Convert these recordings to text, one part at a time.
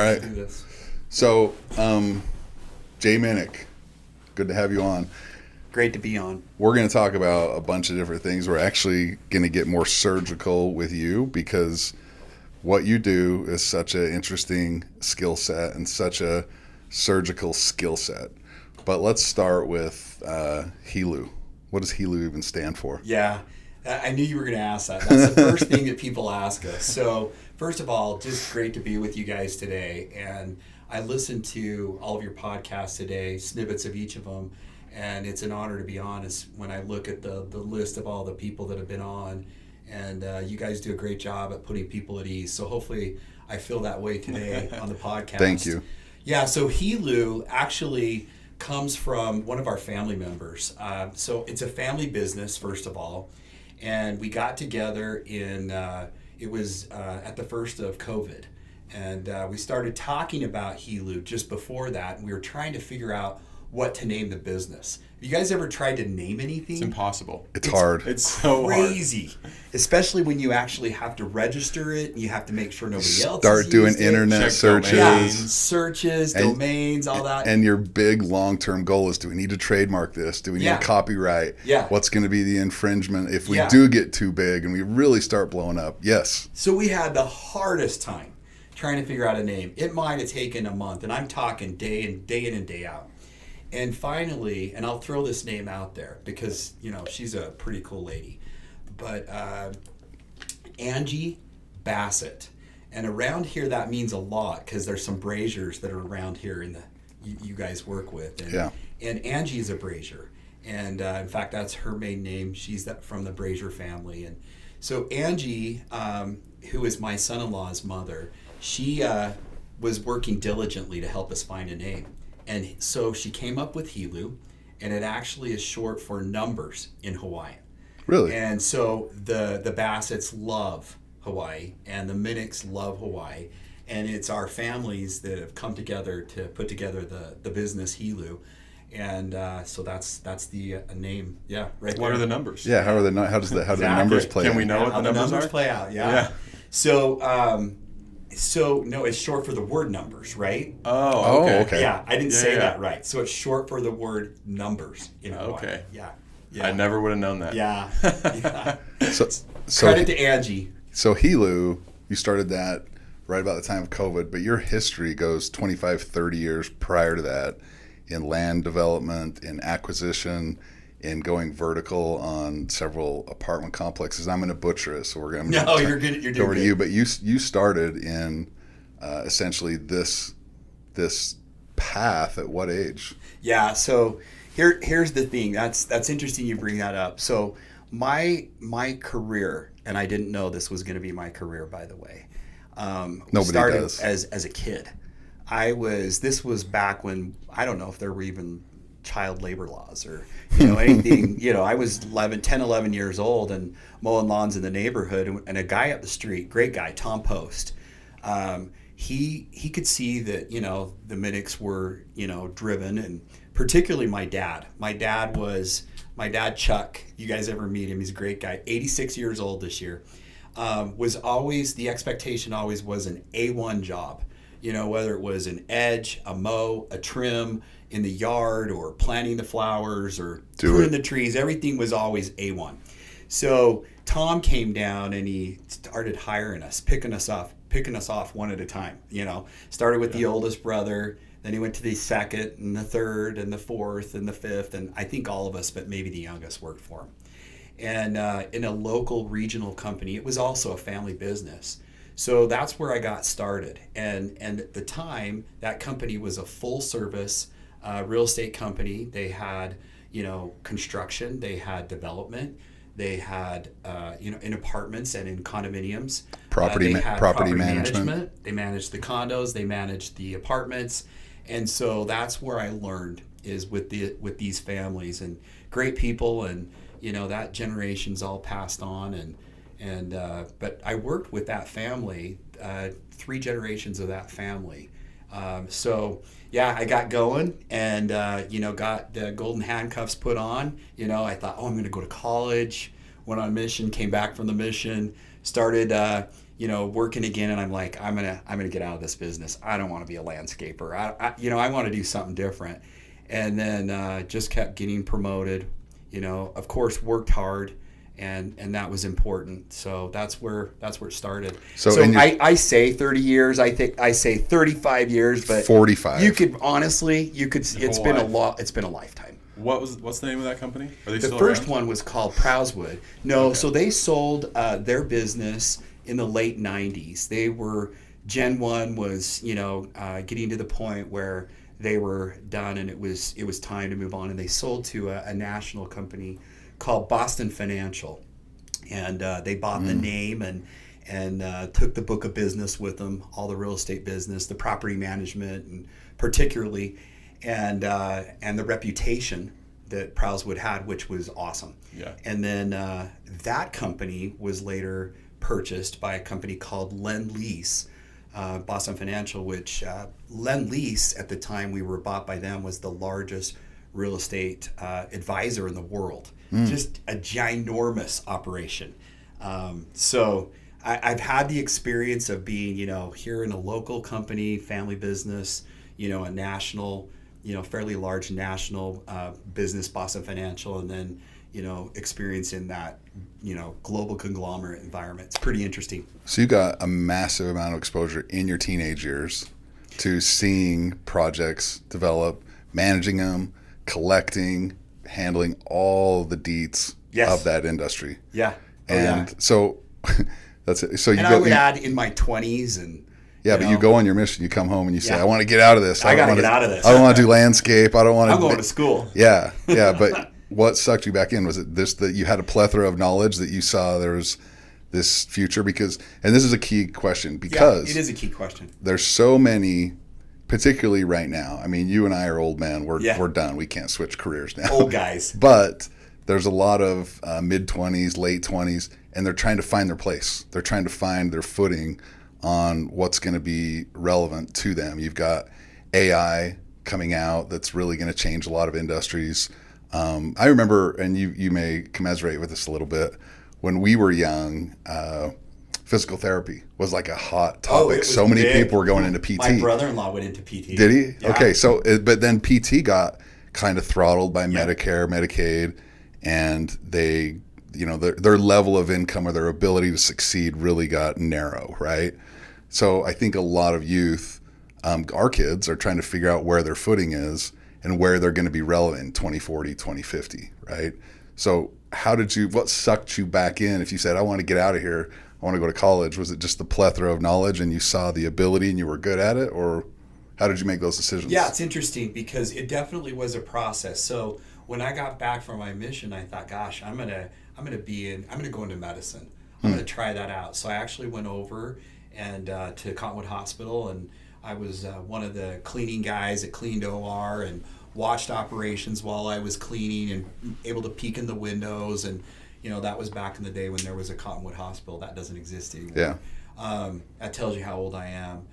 right. Do this. So, Jay Minnick, good to have you on. Great to be on. We're going to talk about a bunch of different things. We're actually going to get more surgical with you because what you do is such an interesting skill set and such a surgical skill set. But let's start with HELU. What does HELU even stand for? Yeah, I knew you were going to ask that. That's the first thing that people ask us. So first of all, just great to be with you guys today. And I listened to all of your podcasts today, snippets of each of them. And it's an honor to be honest when I look at the list of all the people that have been on. And you guys do a great job at putting people at ease. So hopefully I feel that way today on the podcast. Thank you. Yeah, so HELU actually comes from one of our family members. So it's a family business, first of all. And we got together it was at the first of COVID. And we started talking about HELU just before that. And we were trying to figure out what to name the business. Have you guys ever tried to name anything? It's impossible. It's hard. It's so crazy, especially when you actually have to register it and you have to make sure nobody else Start doing used internet Check searches. Yeah, searches, And- domains, all that. And your big long-term goal is, do we need to trademark this? Do we need Yeah. copyright? Yeah. What's going to be the infringement if we Yeah. do get too big and we really start blowing up? Yes. So we had the hardest time trying to figure out a name. It might have taken a month, and I'm talking day in and day out. And finally, and I'll throw this name out there because, she's a pretty cool lady, but Angie Bassett. And around here, that means a lot because there's some braziers that are around here you guys work with. And, Yeah. And Angie is a brazier. And in fact, that's her main name. She's from the brazier family. And so Angie, who is my son-in-law's mother, she was working diligently to help us find a name. And so she came up with HELU, and it actually is short for numbers in Hawaiian. Really? And so the Bassetts love Hawaii, and the Minnicks love Hawaii, and it's our families that have come together to put together the business HELU, and so that's the name. Yeah, right. What there. are the numbers? Yeah. How do the numbers play? Can out? we know what how the numbers are? play out? Yeah. Yeah. So no, it's short for the word numbers, right? Oh, okay. Okay. Yeah, I didn't say Yeah. that right. So it's short for the word numbers in Hawaii. Okay. Yeah. I never would have known that. Yeah. Yeah. So Credit to Angie. So HELU, you started that right about the time of COVID, but your history goes 25, 30 years prior to that in land development, in acquisition, in going vertical on several apartment complexes. I'm going to butcher it, so we're going to You're good. You're doing over to good. you. But you started in essentially this path at what age? Yeah. So here's the thing. That's interesting. You bring that up. So my career, and I didn't know this was going to be my career, by the way. Nobody started does. as a kid. This was back when I don't know if there were even child labor laws or anything. I was 10, 11 years old and mowing lawns in the neighborhood, and a guy up the street, great guy, Tom Post. He could see that the Minnicks were driven, and particularly my dad. My dad Chuck. You guys ever meet him? He's a great guy. 86 years old this year. The expectation always was an A1 job. Whether it was an edge, a mow, a trim in the yard, or planting the flowers, or pruning the trees, everything was always A1. So Tom came down and he started hiring us, picking us off one at a time. Started with the oldest brother, then he went to the second and the third and the fourth and the fifth, and I think all of us, but maybe the youngest, worked for him. And in a local regional company, it was also a family business. So that's where I got started. And at the time, that company was a full service real estate company. They had, construction, they had development, they had, in apartments and in condominiums. Property management. They managed the condos, they managed the apartments. And so that's where I learned, is with these families, and great people, and that generation's all passed on, but I worked with that family, 3 generations of that family. So yeah, I got going and, got the golden handcuffs put on. I thought, I'm going to go to college, went on a mission, came back from the mission, started, working again, and I'm like, I'm gonna get out of this business. I don't want to be a landscaper. I want to do something different. And then just kept getting promoted. Of course, worked hard, and that was important. So that's where it started. So I say 30 years. I think I say 35 years, but 45. You could honestly, it's been a lot. It's been a lifetime. What's the name of that company? Are they the still first around? one was called Prowswood. No, Okay. so they sold their business in the late 90s. They were, Gen 1 was, getting to the point where they were done, and it was time to move on, and they sold to a national company called Boston Financial, and they bought the name and took the book of business with them, all the real estate business, the property management, and particularly, and the reputation that Prowswood had, which was awesome. Yeah. And then that company was later purchased by a company called Lend-Lease, Boston Financial, which Lend-Lease at the time we were bought by them was the largest real estate advisor in the world. Just a ginormous operation. So I've had the experience of being, here in a local company, family business, a national, fairly large national business, Boston Financial, and then, experience in that, global conglomerate environment. It's pretty interesting. So you got a massive amount of exposure in your teenage years to seeing projects develop, managing them, collecting, handling all the deets of that industry. Yeah. So that's it. So I would add in my 20s and. Yeah, but you go on your mission. You come home and you say, I want to get out of this. I got to get out of this. I don't want to do landscape. I don't want to. I'm going to school. Yeah. But what sucked you back in? Was it this, that you had a plethora of knowledge, that you saw there was this future? Because, and this is a key question, because it is a key question. There's so many, particularly right now. I mean, you and I are old men. We're done. We can't switch careers now. Old guys. But there's a lot of mid-20s, late 20s, and they're trying to find their place. They're trying to find their footing on what's going to be relevant to them. You've got AI coming out that's really going to change a lot of industries. I remember, and you may commiserate with this a little bit, when we were young, physical therapy was like a hot topic. So many people were going into PT. My brother-in-law went into PT. Did he? Yeah. Okay, so but then PT got kind of throttled by Medicare, Medicaid, and they, their level of income or their ability to succeed really got narrow, right? So I think a lot of youth, our kids, are trying to figure out where their footing is and where they're going to be relevant in 2040, 2050, right? So what sucked you back in? If you said, I want to get out of here, I want to go to college, was it just the plethora of knowledge and you saw the ability and you were good at it? Or how did you make those decisions? Yeah, it's interesting because it definitely was a process. So when I got back from my mission, I thought, gosh, I'm gonna go into medicine. I'm gonna try that out. So I actually went over and to Cottonwood Hospital, and I was one of the cleaning guys that cleaned OR and watched operations while I was cleaning and able to peek in the windows. And that was back in the day when there was a Cottonwood Hospital. That doesn't exist anymore. Yeah. That tells you how old I am.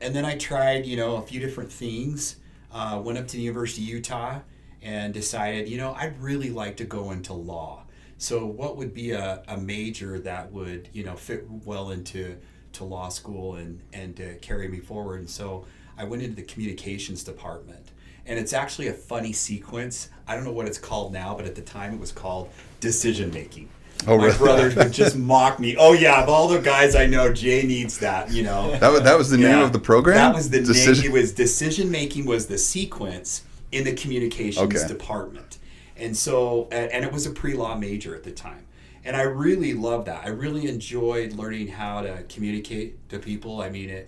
And then I tried a few different things. Went up to the University of Utah and decided I'd really like to go into law. So what would be a major that would fit well into law school and carry me forward? And so I went into the communications department. And it's actually a funny sequence. I don't know what it's called now, but at the time it was called decision making. Oh, My really? brothers would just mock me. Oh yeah, of all the guys I know, Jay needs that. That was the name of the program. That was the name. It was decision making was the sequence in the communications department, and so and it was a pre-law major at the time. And I really loved that. I really enjoyed learning how to communicate to people. I mean, it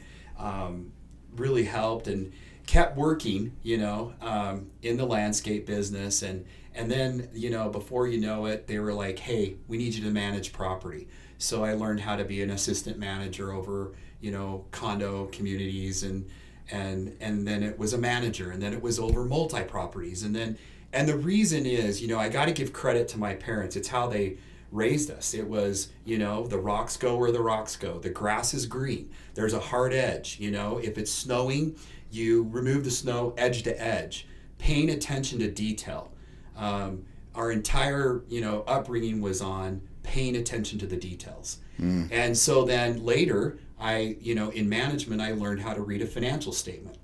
really helped and kept working, in the landscape business. And then, before you know it, they were like, hey, we need you to manage property. So I learned how to be an assistant manager over, condo communities. And then it was a manager. And then it was over multi-properties. And the reason is, I got to give credit to my parents. It's how they raised us. It was, the rocks go where the rocks go. The grass is green. There's a hard edge. If it's snowing, you remove the snow edge to edge. Paying attention to detail. Our entire, upbringing was on paying attention to the details. And so then later, in management, I learned how to read a financial statement.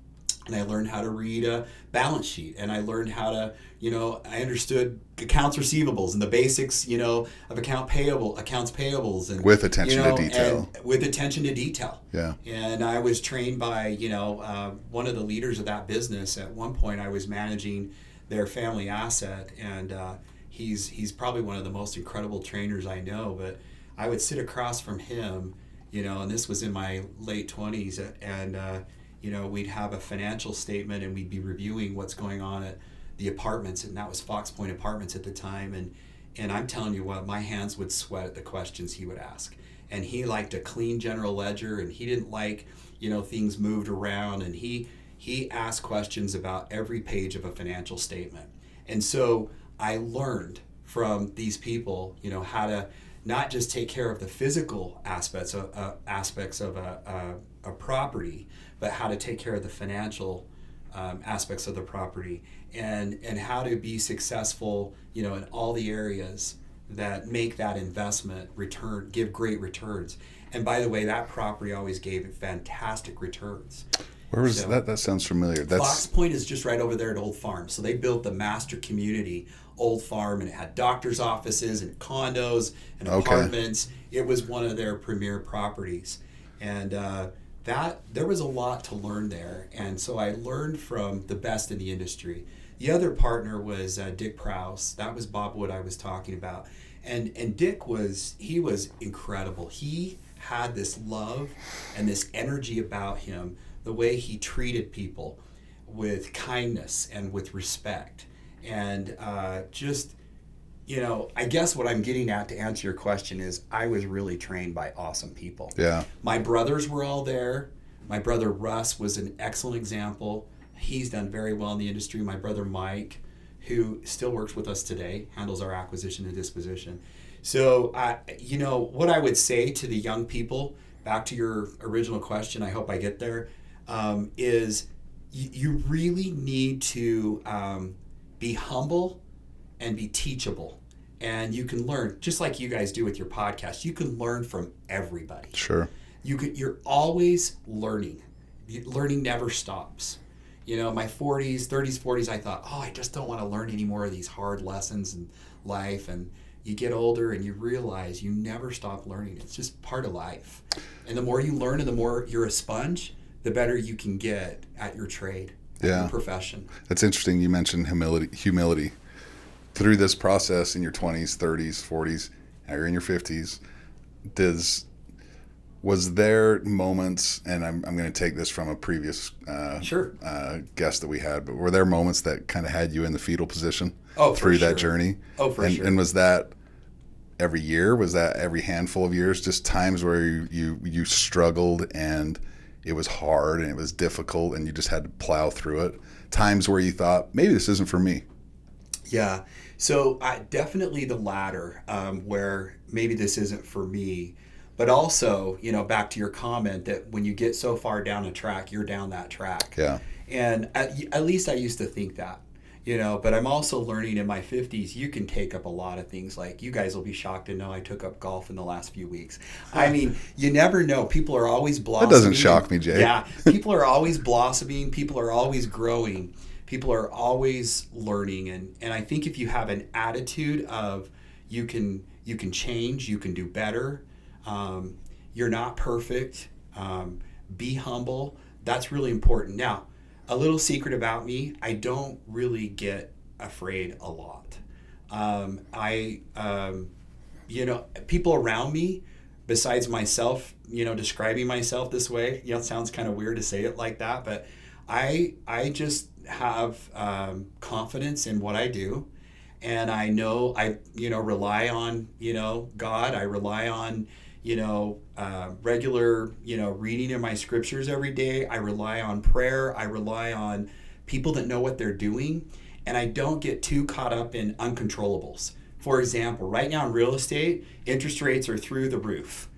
And I learned how to read a balance sheet, and I learned how to, I understood accounts receivables and the basics, of accounts payables, and with attention to detail. And with attention to detail. Yeah. And I was trained by, one of the leaders of that business. At one point, I was managing their family asset, and he's probably one of the most incredible trainers I know. But I would sit across from him, and this was in my late 20s, and we'd have a financial statement, and we'd be reviewing what's going on at the apartments, and that was Fox Point Apartments at the time. And I'm telling you what, my hands would sweat at the questions he would ask. And he liked a clean general ledger, and he didn't like, things moved around. And he asked questions about every page of a financial statement. And so I learned from these people, how to not just take care of the physical aspects of a property, but how to take care of the financial aspects of the property, and how to be successful, in all the areas that make that investment give great returns. And by the way, that property always gave fantastic returns. Where was that? That sounds familiar. Fox Point is just right over there at Old Farm. So they built the master community, Old Farm, and it had doctor's offices and condos and apartments. It was one of their premier properties. And there was a lot to learn there. And so I learned from the best in the industry. The other partner was Dick Prowse. That was Bob Wood I was talking about. And Dick was incredible. He had this love and this energy about him, the way he treated people with kindness and with respect. And I guess what I'm getting at, to answer your question, is I was really trained by awesome people. Yeah. My brothers were all there. My brother Russ was an excellent example. He's done very well in the industry. My brother Mike, who still works with us today, handles our acquisition and disposition. So, what I would say to the young people, back to your original question, I hope I get there, is you really need to be humble and be teachable. And you can learn, just like you guys do with your podcast, you can learn from everybody. Sure. You're always learning. Learning never stops. My 30s, 40s, I thought, I just don't want to learn any more of these hard lessons in life. And you get older and you realize you never stop learning. It's just part of life. And the more you learn and the more you're a sponge, the better you can get at your trade, at your profession. That's interesting. You mentioned humility. Through this process in your 20s, 30s, 40s, now you're in your 50s, was there moments, and I'm going to take this from a previous guest that we had, but were there moments that kind of had you in the fetal position through that journey? Oh, for sure. And was that every year? Was that every handful of years? Just times where you struggled and it was hard and it was difficult and you just had to plow through it? Times where you thought, maybe this isn't for me? Yeah. So definitely the latter, where maybe this isn't for me. But also, back to your comment that when you get so far down a track, you're down that track. Yeah. And at least I used to think that, but I'm also learning in my 50s, you can take up a lot of things. Like, you guys will be shocked to know I took up golf in the last few weeks. I mean, you never know. People are always blossoming. That doesn't shock me, Jay. Yeah. People are always blossoming. People are always growing. People are always learning. And I think if you have an attitude of you can change, you can do better, you're not perfect, be humble, that's really important. Now, a little secret about me, I don't really get afraid a lot. People around me, besides myself, describing myself this way, it sounds kind of weird to say it like that, but I just have confidence in what I do. And I know I rely on, God. I rely on, regular, reading in my scriptures every day. I rely on prayer. I rely on people that know what they're doing. And I don't get too caught up in uncontrollables. For example, right now in real estate, interest rates are through the roof.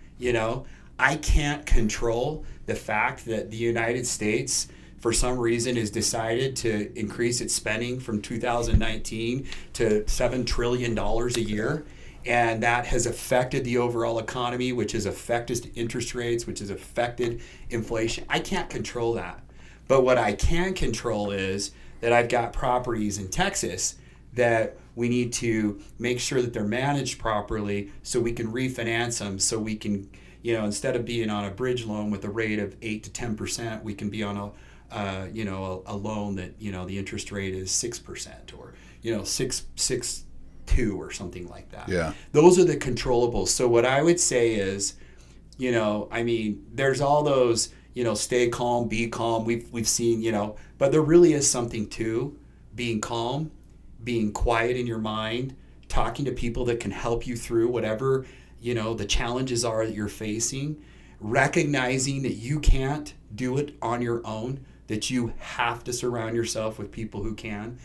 I can't control the fact that the United States, for some reason, has decided to increase its spending from 2019 to $7 trillion a year. And that has affected the overall economy, which has affected interest rates, which has affected inflation. I can't control that. But what I can control is that I've got properties in Texas that we need to make sure that they're managed properly so we can refinance them, so we can, instead of being on a bridge loan with a rate of 8 to 10%, we can be on a loan that, the interest rate is 6% or, 6.2 or something like that. Yeah. Those are the controllables. So what I would say is, there's all those, stay calm, be calm. We've seen, but there really is something to being calm, being quiet in your mind, talking to people that can help you through whatever, the challenges are that you're facing, recognizing that you can't do it on your own, that you have to surround yourself with people who can.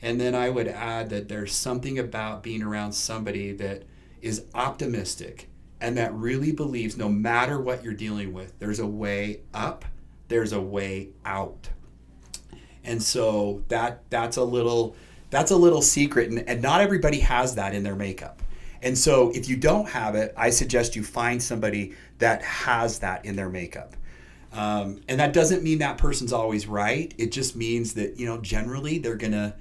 And then I would add that there's something about being around somebody that is optimistic and that really believes no matter what you're dealing with, there's a way up, there's a way out. And so that's a little secret, and not everybody has that in their makeup. And so if you don't have it, I suggest you find somebody that has that in their makeup. And that doesn't mean that person's always right. It just means that, generally they're gonna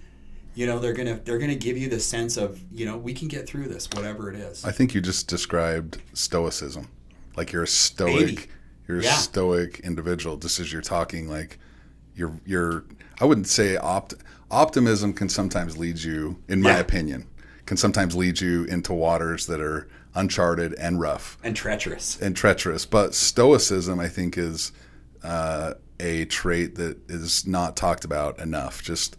give you the sense of, we can get through this, whatever it is. I think you just described stoicism. Like you're a stoic, Maybe. you're a stoic individual. Just as you're talking, like you're. I wouldn't say optimism can sometimes lead you, in my opinion, can sometimes lead you into waters that are uncharted and rough and treacherous. But stoicism, I think, is a trait that is not talked about enough. Just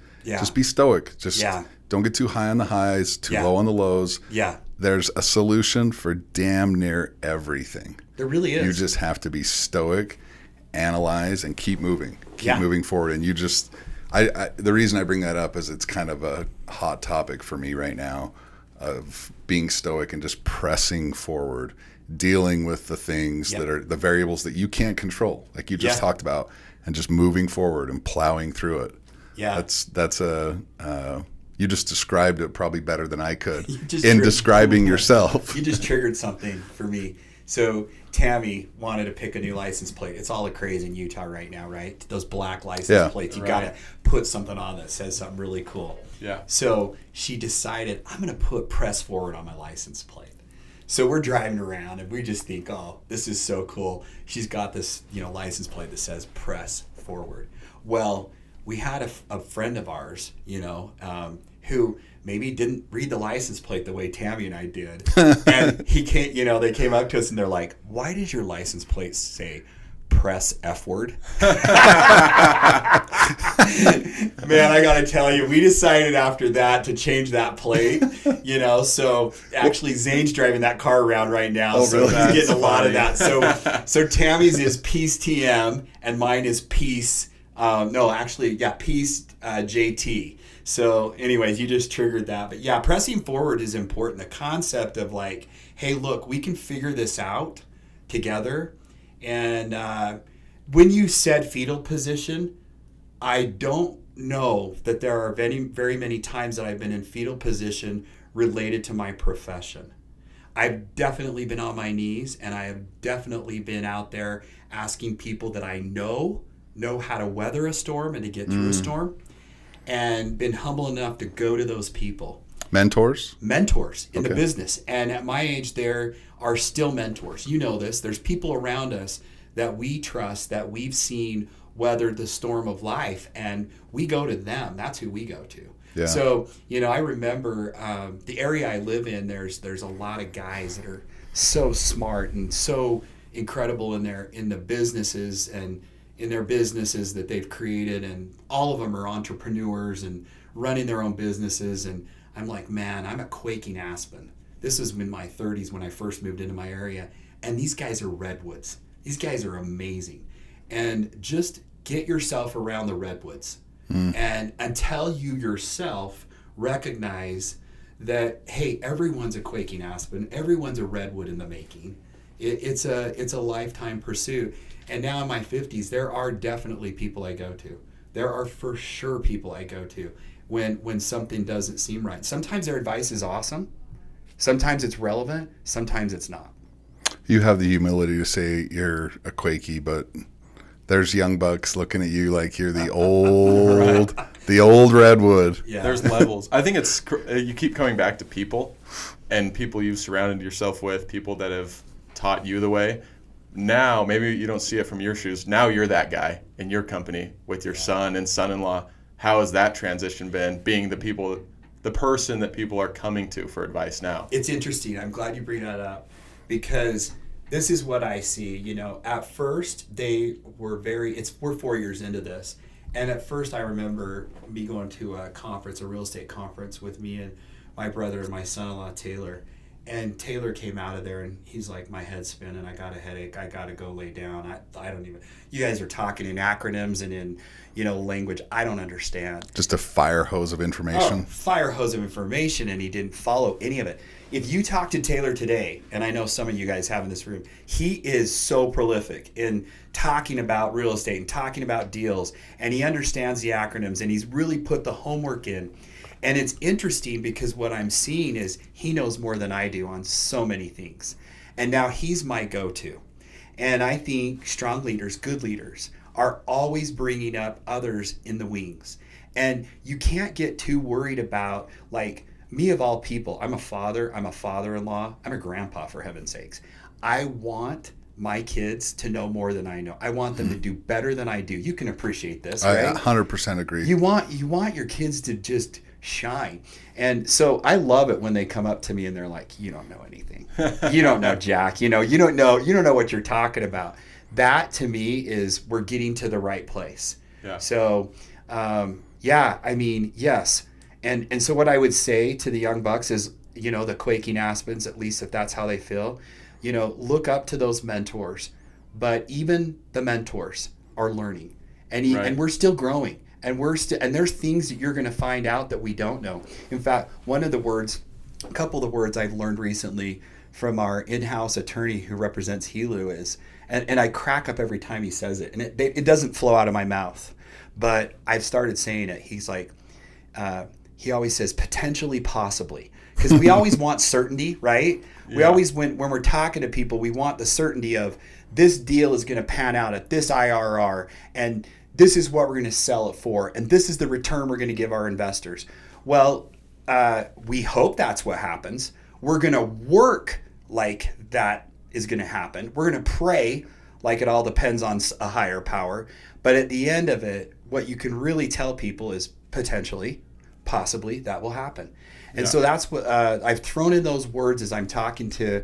be stoic. Just don't get too high on the highs, too low on the lows. Yeah. There's a solution for damn near everything. There really is. You just have to be stoic, analyze, and keep moving. Keep moving forward. And you just, the reason I bring that up is it's kind of a hot topic for me right now of being stoic and just pressing forward, dealing with the things that are the variables that you can't control, like you just talked about, and just moving forward and plowing through it. Yeah. That's you just described it probably better than I could in describing yourself. You just triggered something for me. So Tammy wanted to pick a new license plate. It's all a craze in Utah right now, right? Those black license plates. You got to put something on that says something really cool. Yeah. So she decided, I'm going to put press forward on my license plate. So we're driving around and we just think, oh, this is so cool. She's got this, license plate that says press forward. Well, we had a friend of ours, who maybe didn't read the license plate the way Tammy and I did. And they came up to us and they're like, why does your license plate say press F word? Man, I got to tell you, we decided after that to change that plate, so actually Zane's driving that car around right now. Oh, so really? He's getting a lot of that. So Tammy's is Peace TM and mine is Peace. Peace JT. So anyways, you just triggered that. But yeah, pressing forward is important. The concept of like, hey, look, we can figure this out together. And when you said fetal position, I don't know that there are very many times that I've been in fetal position related to my profession. I've definitely been on my knees, and I have definitely been out there asking people that I know how to weather a storm and to get through a storm, and been humble enough to go to those people. Mentors In the business. And at my age, there are still mentors. You know this. There's people around us that we trust, that we've seen weather the storm of life, and we go to them. That's who we go to. Yeah. So, I remember the area I live in, there's a lot of guys that are so smart and so incredible in the businesses and in their businesses that they've created, and all of them are entrepreneurs and running their own businesses. And I'm like, man, I'm a quaking aspen. This is in my 30s when I first moved into my area, and these guys are redwoods. These guys are amazing. And just get yourself around the redwoods. And until you yourself recognize that, hey, everyone's a quaking aspen, everyone's a redwood in the making. It's a lifetime pursuit. And now in my 50s, there are definitely people I go to. There are for sure people I go to when something doesn't seem right. Sometimes their advice is awesome, Sometimes it's relevant, sometimes it's not. You have the humility to say you're a Quakey, but there's young bucks looking at you like you're the old, the old redwood. Yeah. There's levels. I think it's you keep coming back to people, and people you've surrounded yourself with, people that have taught you the way. Now, maybe you don't see it from your shoes. Now you're that guy in your company with your son and son-in-law. How has that transition been, being the person that people are coming to for advice now? It's interesting. I'm glad you bring that up, because this is what I see. You know, at first they were we're 4 years into this. And at first I remember me going to a conference, a real estate conference with me and my brother and my son-in-law, Taylor. And Taylor came out of there and he's like, my head's spinning. I got a headache. I got to go lay down. I don't even, you guys are talking in acronyms and in, language I don't understand. Just a fire hose of information. Fire hose of information, and he didn't follow any of it. If you talk to Taylor today, and I know some of you guys have in this room, he is so prolific in talking about real estate and talking about deals, and he understands the acronyms, and he's really put the homework in. And it's interesting because what I'm seeing is he knows more than I do on so many things. And now he's my go-to. And I think strong leaders, good leaders, are always bringing up others in the wings. And you can't get too worried about, like, me of all people. I'm a father, I'm a father-in-law, I'm a grandpa, for heaven's sakes. I want my kids to know more than I know. I want them to do better than I do. You can appreciate this, right? I 100% agree. You want your kids to just shine. And so I love it when they come up to me and they're like, you don't know anything. You don't know Jack. You don't know what you're talking about. That to me is we're getting to the right place. Yeah. So, yes. And so what I would say to the young bucks is, the quaking aspens, at least if that's how they feel, look up to those mentors. But even the mentors are learning, and we're still growing. And there's things that you're going to find out that we don't know. In fact, a couple of the words I've learned recently from our in-house attorney who represents Helu is, and I crack up every time he says it, and it doesn't flow out of my mouth, but I've started saying it. He's like, he always says potentially, possibly, because we always want certainty, right? Yeah. We always, when we're talking to people, we want the certainty of this deal is going to pan out at this IRR, and this is what we're going to sell it for, and this is the return we're going to give our investors. Well, we hope that's what happens. We're going to work like that is going to happen. We're going to pray like it all depends on a higher power. But at the end of it, what you can really tell people is potentially, possibly, that will happen. And so that's what I've thrown in those words as I'm talking to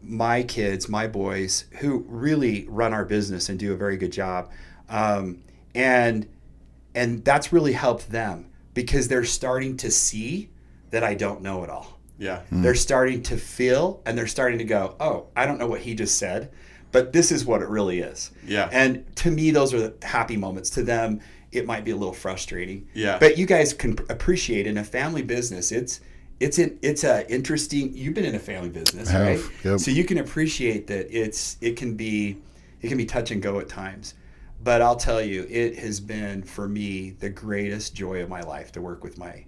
my kids, my boys, who really run our business and do a very good job. And that's really helped them because they're starting to see that I don't know it all. Yeah. They're starting to feel, and they're starting to go, oh, I don't know what he just said, but this is what it really is. Yeah. And to me, those are the happy moments. To them, it might be a little frustrating. Yeah. But you guys can appreciate in a family business, it's a interesting. You've been in a family business, right? Yep. So you can appreciate that it can be touch and go at times. But I'll tell you, it has been for me the greatest joy of my life to work with my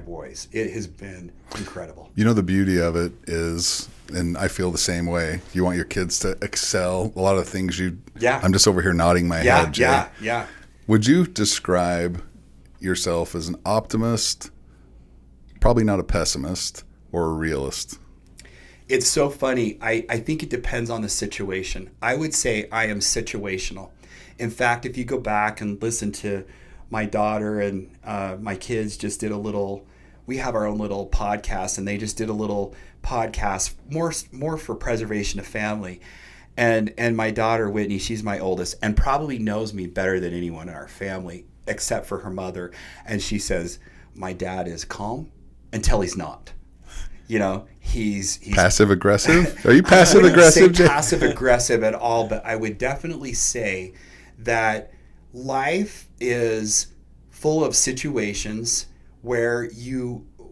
boys. It has been incredible. The beauty of it is, and I feel the same way, you want your kids to excel. A lot of things I'm just over here nodding my head, Jay. Yeah. Would you describe yourself as an optimist, probably not a pessimist, or a realist? It's so funny. I think it depends on the situation. I would say I am situational. In fact, if you go back and listen to my daughter and my kids just did we have our own little podcast, and they just did a little podcast more for preservation of family. And my daughter, Whitney, she's my oldest and probably knows me better than anyone in our family, except for her mother. And she says, my dad is calm until he's not. He's passive aggressive. Are you passive aggressive? I wouldn't say passive aggressive at all, but I would definitely say that life is full of situations where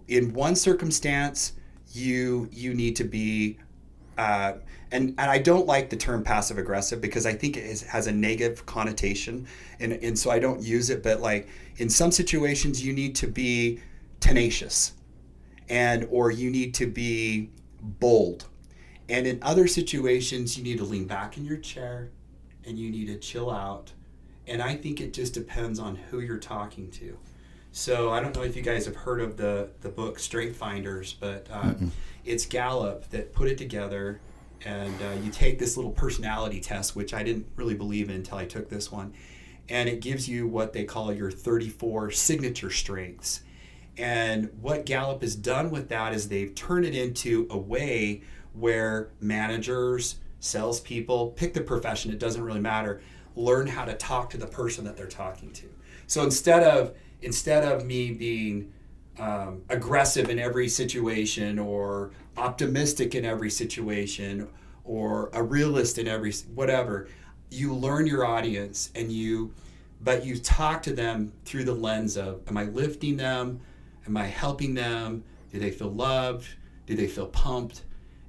in one circumstance, you need to be, and I don't like the term passive aggressive because I think it has a negative connotation, and so I don't use it. But like in some situations, you need to be tenacious. or you need to be bold. And in other situations, you need to lean back in your chair and you need to chill out. And I think it just depends on who you're talking to. So I don't know if you guys have heard of the book Strength Finders, but it's Gallup that put it together. And you take this little personality test, which I didn't really believe in until I took this one. And it gives you what they call your 34 signature strengths. And what Gallup has done with that is they've turned it into a way where managers, salespeople, pick the profession, it doesn't really matter, learn how to talk to the person that they're talking to. So instead of me being aggressive in every situation or optimistic in every situation or a realist in every whatever, you learn your audience but you talk to them through the lens of, am I lifting them? Am I helping them? Do they feel loved? Do they feel pumped?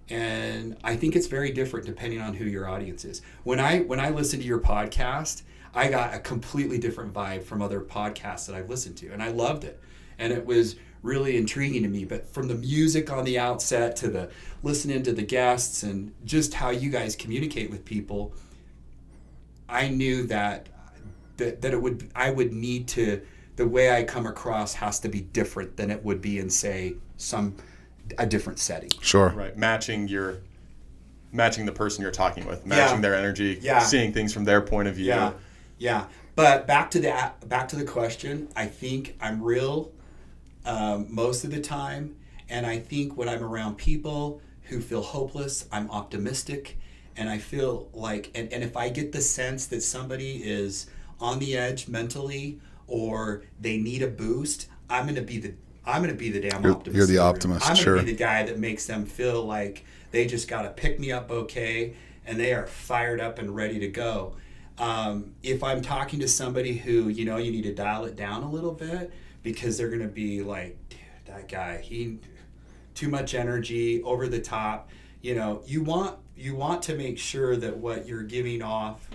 And I think it's very different depending on who your audience is. When I listen to your podcast, I got a completely different vibe from other podcasts that I've listened to, and I loved it. And it was really intriguing to me. But from the music on the outset to the listening to the guests and just how you guys communicate with people, I knew that I would need to, the way I come across has to be different than it would be in, say, a different setting. Sure. Right. Matching the person you're talking with, matching their energy, seeing things from their point of view. Yeah. But back to the question, I think I'm real most of the time, and I think when I'm around people who feel hopeless, I'm optimistic, and I feel like, and if I get the sense that somebody is on the edge mentally or they need a boost, I'm gonna be the damn optimist. You're the optimist. I'm sure. gonna be the guy that makes them feel like they just gotta pick me up okay, and they are fired up and ready to go. If I'm talking to somebody who, you need to dial it down a little bit because they're gonna be like, dude, that guy, he too much energy, over the top. You want to make sure that what you're giving off,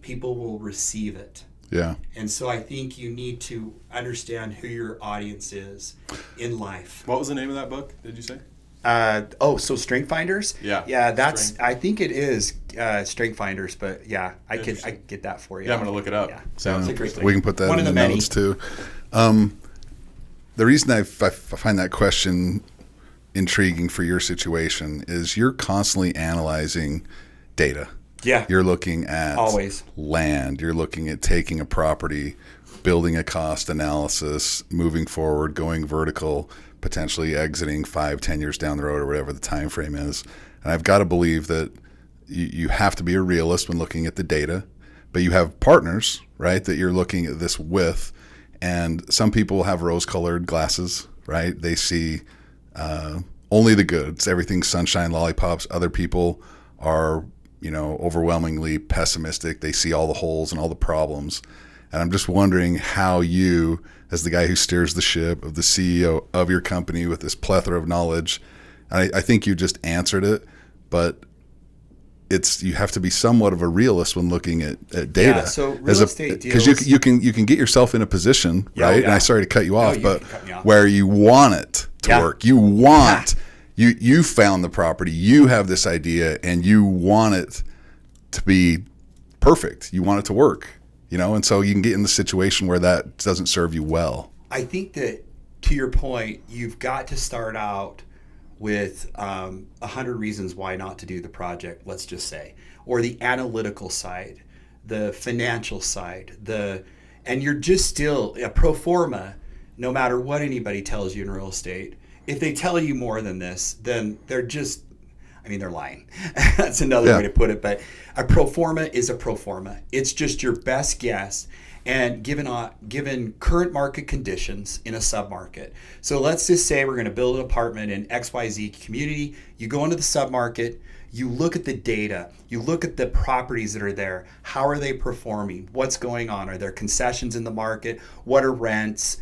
people will receive it. Yeah. And so I think you need to understand who your audience is in life. What was the name of that book, did you say? So Strength Finders? Yeah. Yeah, I think it is Strength Finders, but yeah, I get that for you. Yeah, I'm going to look it up. Yeah. Sounds interesting. We can put that in the notes too. The reason I find that question intriguing for your situation is you're constantly analyzing data. Yeah. You're looking at always land. You're looking at taking a property, building a cost analysis, moving forward, going vertical, potentially exiting 5-10 years down the road or whatever the time frame is. And I've got to believe that you have to be a realist when looking at the data, but you have partners, right, that you're looking at this with. And some people have rose-colored glasses, right? They see only the good. It's everything sunshine, lollipops. Other people are overwhelmingly pessimistic. They see all the holes and all the problems. And I'm just wondering how you, as the guy who steers the ship, of the CEO of your company with this plethora of knowledge, I think you just answered it, but you have to be somewhat of a realist when looking at data. Yeah, so real estate deals, because you can get yourself in a position, right? Yeah. And I'm sorry to cut you off, but where you want it to work. You want you found the property, you have this idea, and you want it to be perfect. You want it to work, and so you can get in the situation where that doesn't serve you well. I think that, to your point, you've got to start out with 100 reasons why not to do the project, let's just say, or the analytical side, the financial side, and you're just still a pro forma, no matter what anybody tells you in real estate. If they tell you more than this, then they're lying. That's another way to put it. But a pro forma is a pro forma. It's just your best guess. And given current market conditions in a submarket. So let's just say we're going to build an apartment in XYZ community. You go into the submarket, you look at the data, you look at the properties that are there. How are they performing? What's going on? Are there concessions in the market? What are rents?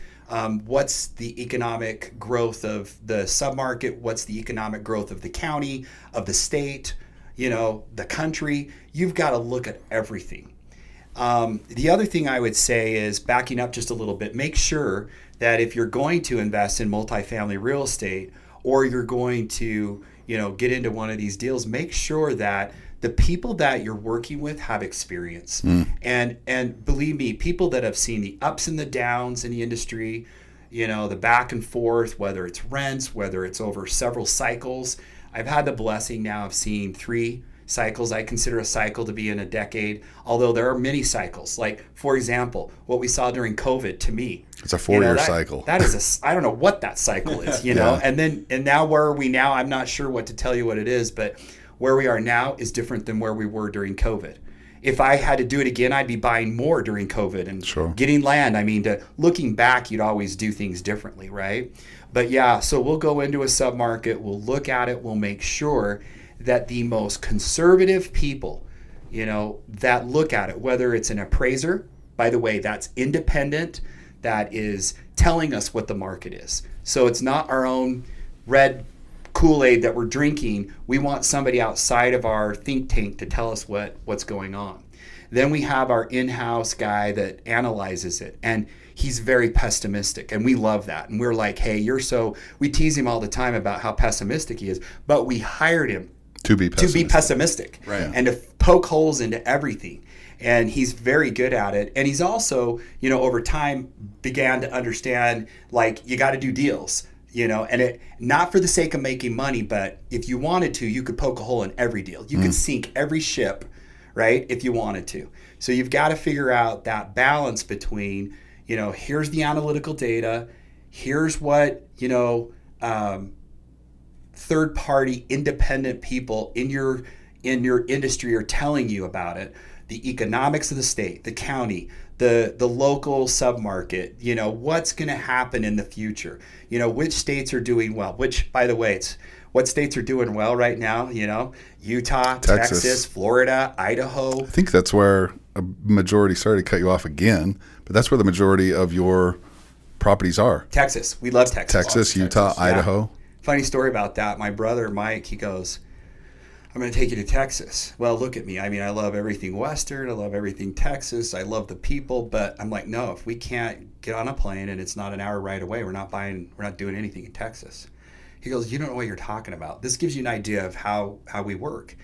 What's the economic growth of the submarket? What's the economic growth of the county, of the state, the country? You've got to look at everything. The other thing I would say is, backing up just a little bit, make sure that if you're going to invest in multifamily real estate, or you're going to, get into one of these deals, make sure that the people that you're working with have experience. And believe me, people that have seen the ups and the downs in the industry, the back and forth, whether it's rents, whether it's over several cycles. I've had the blessing now of seeing 3 cycles. I consider a cycle to be in a decade, although there are many cycles. Like, for example, what we saw during COVID, to me, it's a 4-year cycle. That is I don't know what that cycle is, Yeah. And now where are we now? I'm not sure what to tell you what it is, but where we are now is different than where we were during COVID. If I had to do it again, I'd be buying more during COVID and getting land. I mean, looking back, you'd always do things differently, right? But yeah, so we'll go into a submarket, we'll look at it, we'll make sure that the most conservative people, that look at it, whether it's an appraiser, by the way, that's independent, that is telling us what the market is. So it's not our own red Kool-Aid that we're drinking. We want somebody outside of our think tank to tell us what's going on. Then we have our in-house guy that analyzes it, and he's very pessimistic, and we love that. And we're like, hey, we tease him all the time about how pessimistic he is, but we hired him to be pessimistic. Right. And to poke holes into everything. And he's very good at it. And he's also, over time began to understand, like, you got to do deals. And it, not for the sake of making money, but if you wanted to, you could poke a hole in every deal. You could sink every ship, right, if you wanted to. So you've got to figure out that balance between, here's the analytical data, here's what, third-party independent people in your industry are telling you about it, the economics of the state, the county, the local submarket, what's going to happen in the future, which states are doing well, which, by the way, it's what states are doing well right now, Utah, Texas, Florida, Idaho. I think that's where a majority, sorry to cut you off again, but that's where the majority of your properties are. Texas. We love Texas. Texas, Utah, Texas. Idaho. Yeah. Funny story about that. My brother, Mike, he goes, I'm going to take you to Texas. Well, look at me. I mean, I love everything Western. I love everything Texas. I love the people. But I'm like, no, if we can't get on a plane and it's not an hour right away, we're not doing anything in Texas. He goes, you don't know what you're talking about. This gives you an idea of how we work.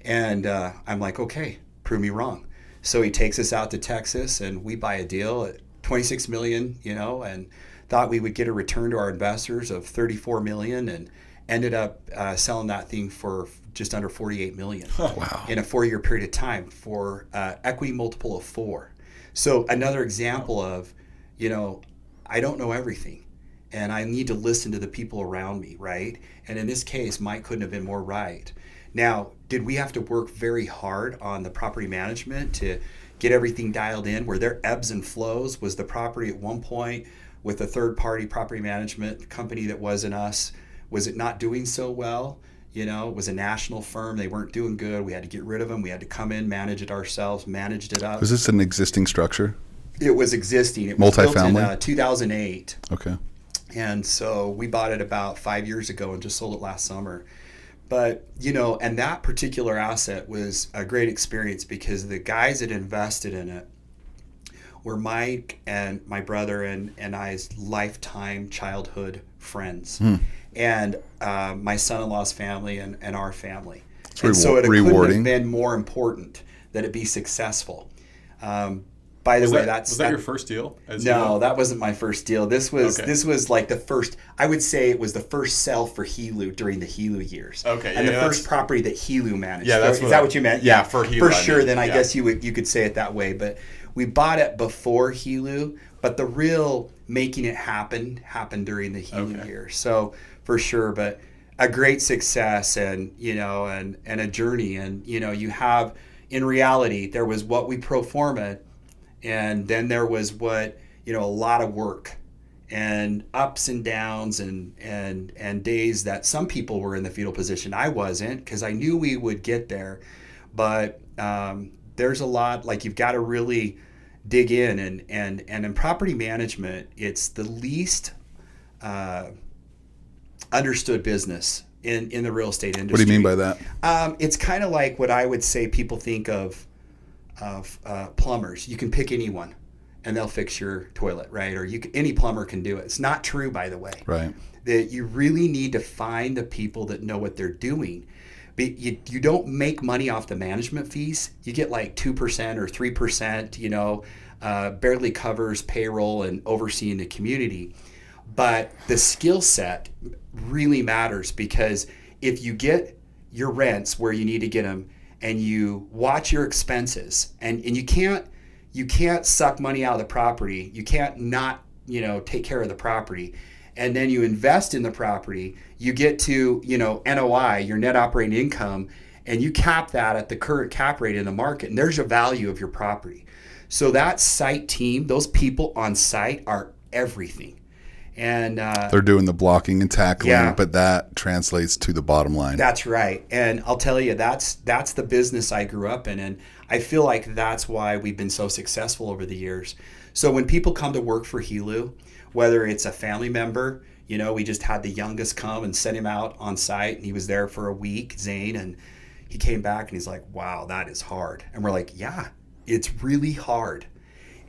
And I'm like, okay, prove me wrong. So he takes us out to Texas, and we buy a deal at $26 million, and thought we would get a return to our investors of $34 million, and ended up selling that thing for just under $48 million. Wow. In a 4-year period of time for equity multiple of 4. So another example of, I don't know everything, and I need to listen to the people around me, right? And in this case, Mike couldn't have been more right. Now, did we have to work very hard on the property management to get everything dialed in? Were there ebbs and flows? Was the property at one point with a third-party property management company that wasn't us, was it not doing so well? It was a national firm. They weren't doing good. We had to get rid of them. We had to come in, manage it ourselves, managed it up. Was this an existing structure? It was existing. It was built in 2008. Okay. And so we bought it about 5 years ago and just sold it last summer. But, and that particular asset was a great experience because the guys that invested in it were Mike and my brother and I's lifetime childhood friends. And my son-in-law's family and our family. So it couldn't have been more important that it be successful. By the way, was that your first deal? No, that wasn't my first deal. This was like the first. I would say it was the first sell for Helu during the Helu years. Okay, and the first property that Helu managed. Yeah, is that what you meant? Yeah, for Helu. For sure. Then I guess you could say it that way. But we bought it before Helu, but the real making it happen happened during the Helu years. So for sure, but a great success and and a journey, and you have in reality there was what we pro forma. And then there was what, a lot of work and ups and downs and days that some people were in the fetal position. I wasn't, because I knew we would get there. But there's a lot, like you've got to really dig in. And in property management, it's the least understood business in the real estate industry. What do you mean by that? It's kind of like what I would say people think of of plumbers. You can pick anyone, and they'll fix your toilet, right? Or any plumber can do it. It's not true, by the way. Right. That you really need to find the people that know what they're doing. But you don't make money off the management fees. You get like 2% or 3%, barely covers payroll and overseeing the community. But the skill set really matters, because if you get your rents where you need to get them, and you watch your expenses, and you can't suck money out of the property. You can't not, take care of the property. And then you invest in the property, you get to, NOI, your net operating income, and you cap that at the current cap rate in the market, and there's your value of your property. So that site team, those people on site are everything. And they're doing the blocking and tackling, yeah. but that translates to the bottom line. That's right. And I'll tell you, that's the business I grew up in, and I feel like that's why we've been so successful over the years. So when people come to work for Helu, whether it's a family member, we just had the youngest come and sent him out on site, and he was there for a week, Zane, and he came back and he's like, wow, that is hard. And we're like, yeah, it's really hard.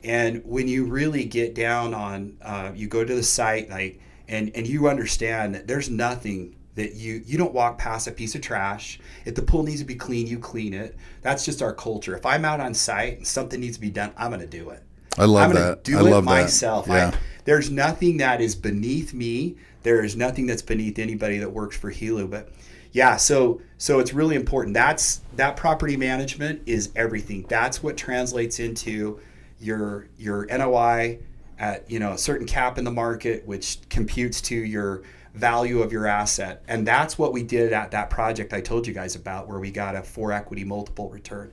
And when you really get down on, you go to the site, like, and you understand that there's nothing that you don't walk past a piece of trash. If the pool needs to be clean, you clean it. That's just our culture. If I'm out on site and something needs to be done, I'm going to do it. I love I'm that. going to do I it love myself. That. Yeah. There's nothing that is beneath me. There is nothing that's beneath anybody that works for Helu. But yeah, so it's really important. That property management is everything. That's what translates into your NOI at a certain cap in the market, which computes to your value of your asset. And that's what we did at that project I told you guys about, where we got a 4 equity multiple return.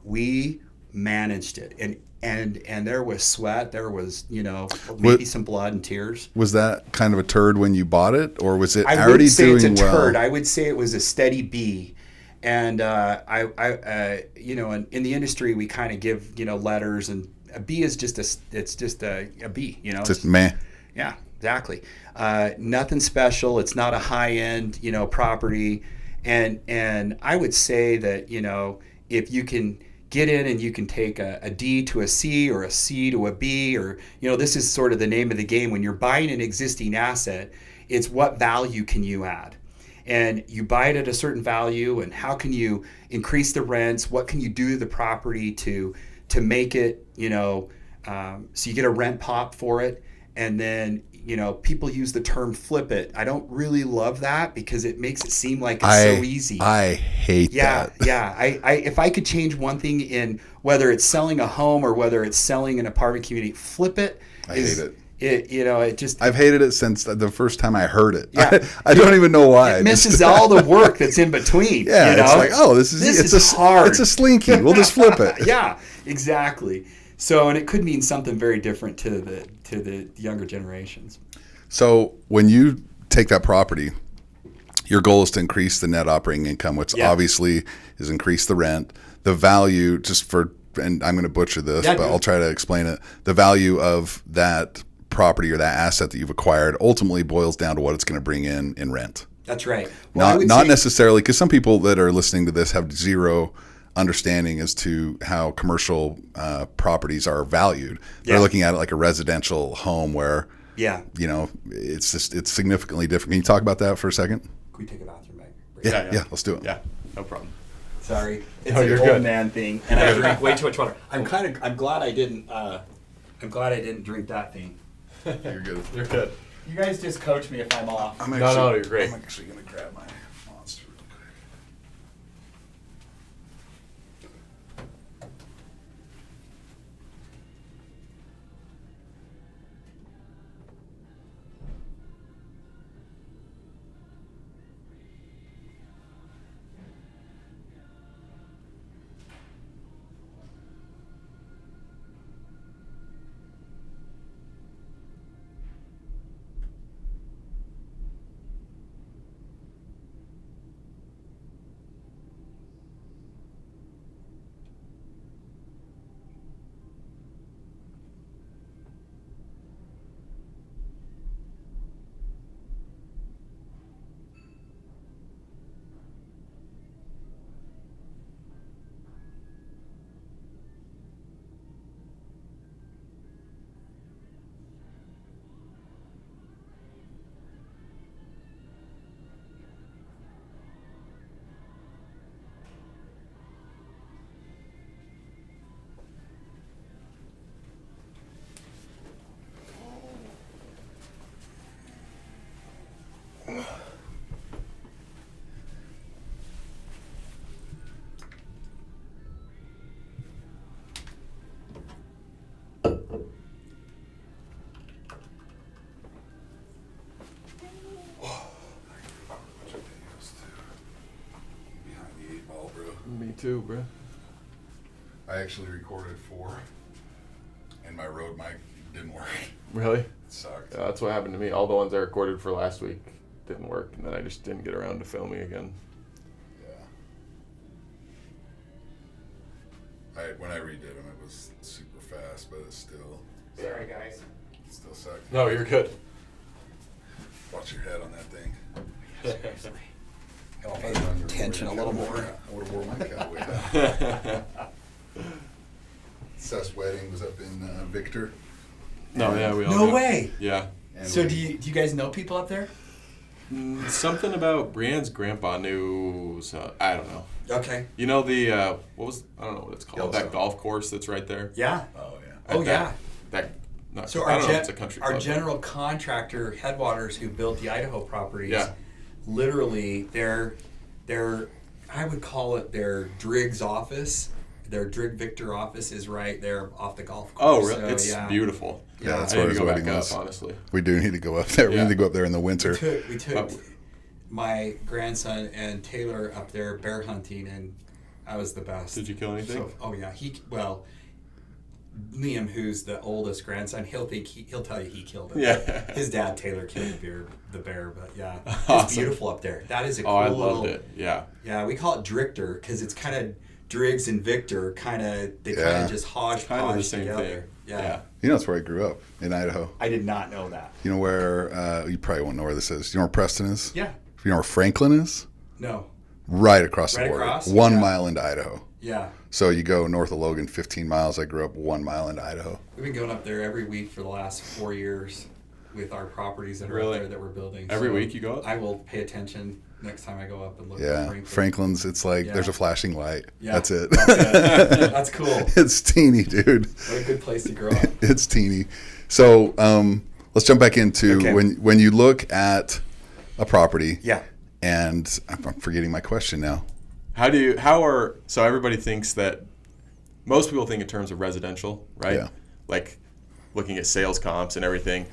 We managed it, and there was sweat, there was maybe some blood and tears. Was that kind of a turd when you bought it, or was it I already wouldn't say doing it's a well? turd. I would say it was a steady B. And in the industry we kind of give letters, and a B is just a B. Just meh. Yeah, exactly. Nothing special. It's not a high end property, and I would say that if you can get in and you can take a D to a C, or a C to a B, or this is sort of the name of the game when you're buying an existing asset. It's what value can you add, and you buy it at a certain value, and how can you increase the rents? What can you do to the property to make it so you get a rent pop for it. And then people use the term flip it. I don't really love that, because it makes it seem like it's so easy. I hate that. Yeah. I if I could change one thing in whether it's selling a home or whether it's selling an apartment community, flip it. I hate it. It just. I've hated it since the first time I heard it. Yeah. I don't even know why. It misses all the work that's in between. Yeah, it's like, this is hard. It's a slinky. We'll just flip it. Yeah, exactly. So, and it could mean something very different to the younger generations. So when you take that property, your goal is to increase the net operating income, which obviously is increase the rent, the value, and I'm going to butcher this, but I'll try to explain it. The value of that property or that asset that you've acquired ultimately boils down to what it's going to bring in rent. That's right. Well, not necessarily, because some people that are listening to this have zero understanding as to how commercial properties are valued. They're looking at it like a residential home where, it's significantly different. Can you talk about that for a second? Can we take a bathroom break? Yeah, let's do it. Yeah, no problem. Sorry, it's you're an old good. man thing, and I drink way too much water. I'm glad I didn't. I'm glad I didn't drink that thing. You're good. You're good. You guys just coach me if I'm off. No, you're great. I'm actually going to grab my monster real quick. Me too, bro. I actually recorded 4, and my Rode mic didn't work. Really? It sucked. Yeah, that's what happened to me. All the ones I recorded for last week didn't work, and then I just didn't get around to filming again. Yeah. When I redid them, it was super fast, but it's still. Sorry, guys. It still sucked. No, you're good. Watch your head on that thing. Seriously. Gotta pay attention a little more. I would have wore my cowboy hat. Seth's wedding was up in Victor. No, yeah, we all No know. way. Yeah. And So we- do you guys know people up there? Something about Brienne's grandpa knew. I don't know. Okay. You know the I don't know what it's called. Yellowstone. That golf course that's right there. Yeah. Oh yeah. Oh That- yeah. That. Not, So I our don't know if it's a country our club. general contractor Headwaters, who built the Idaho properties, Yeah. literally their I would call it their Driggs office. Their Drig Victor office is right there off the golf course. Oh, really? So, It's yeah. beautiful. Yeah, that's I where need his to go wedding back was. up, honestly. We do need to go up there. We Yeah. need to go up there in the winter. We took my grandson and Taylor up there bear hunting, and I was the best. Did you kill anything? Oh yeah, Liam, who's the oldest grandson, he'll tell you he killed it. Yeah. His dad Taylor killed the bear, but yeah, it's Awesome. beautiful up there. That is a cool Oh, I little, loved it. Yeah. Yeah, we call it Drictor because it's kind of Driggs and Victor kind of Yeah. just hodgepodge Kind of the same together. thing. Yeah. You know, that's where I grew up, in Idaho. I did not know that. You know where, you probably won't know where this is. You know where Preston is? Yeah. You know where Franklin is? No. Right across Right the border. across? 1 Yeah. mile into Idaho. Yeah. So you go north of Logan 15 miles. I grew up 1 mile into Idaho. We've been going up there every week for the last 4 years with our properties that are Really? up there that we're building. Every So week you go up? I will pay attention next time I go up and look at Yeah. Franklin. Franklin's, it's like Yeah. there's a flashing light. Yeah. That's it. That's cool. It's teeny, dude. What a good place to grow up. It's teeny. So let's jump back into Okay. when you look at a property. Yeah. And I'm forgetting my question now. So everybody thinks that, most people think in terms of residential, right? Yeah. Like looking at sales comps and everything.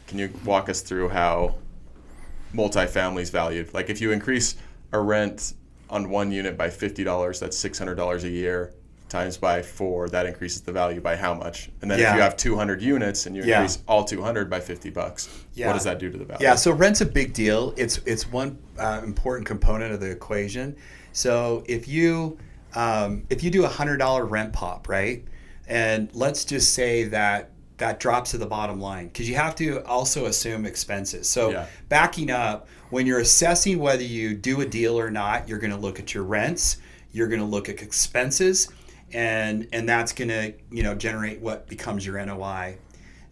Can you walk us through how multifamily is valued? Like if you increase a rent on one unit by $50, that's $600 a year, times by 4, that increases the value by how much? And then if Yeah. you have 200 units and you Yeah. increase all 200 by $50, Yeah. what does that do to the value? Yeah, so rent's a big deal. It's one important component of the equation. So if you do a $100 rent pop, right, and let's just say that drops to the bottom line, because you have to also assume expenses. So Yeah. backing up, when you're assessing whether you do a deal or not, you're going to look at your rents, you're going to look at expenses, and that's going to generate what becomes your NOI.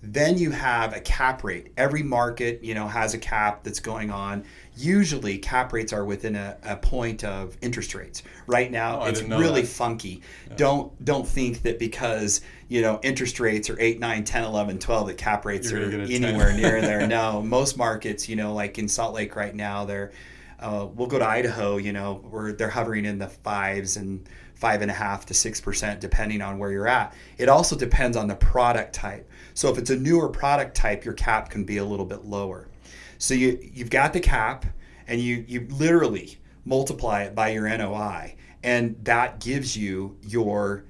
Then you have a cap rate. Every market, has a cap that's going on. Usually cap rates are within a point of interest rates. Right now, Oh, I it's didn't know really that. funky. Yeah. Don't think that because, interest rates are 8, 9, 10, 11, 12, that cap rates You're are gonna get a 10. anywhere near there. No, most markets, like in Salt Lake right now, we'll go to Idaho, where they're hovering in the 5s and 5.5% to 6%, depending on where you're at. It also depends on the product type. So if it's a newer product type, your cap can be a little bit lower. So you've got the cap, and you literally multiply it by your NOI, and that gives you your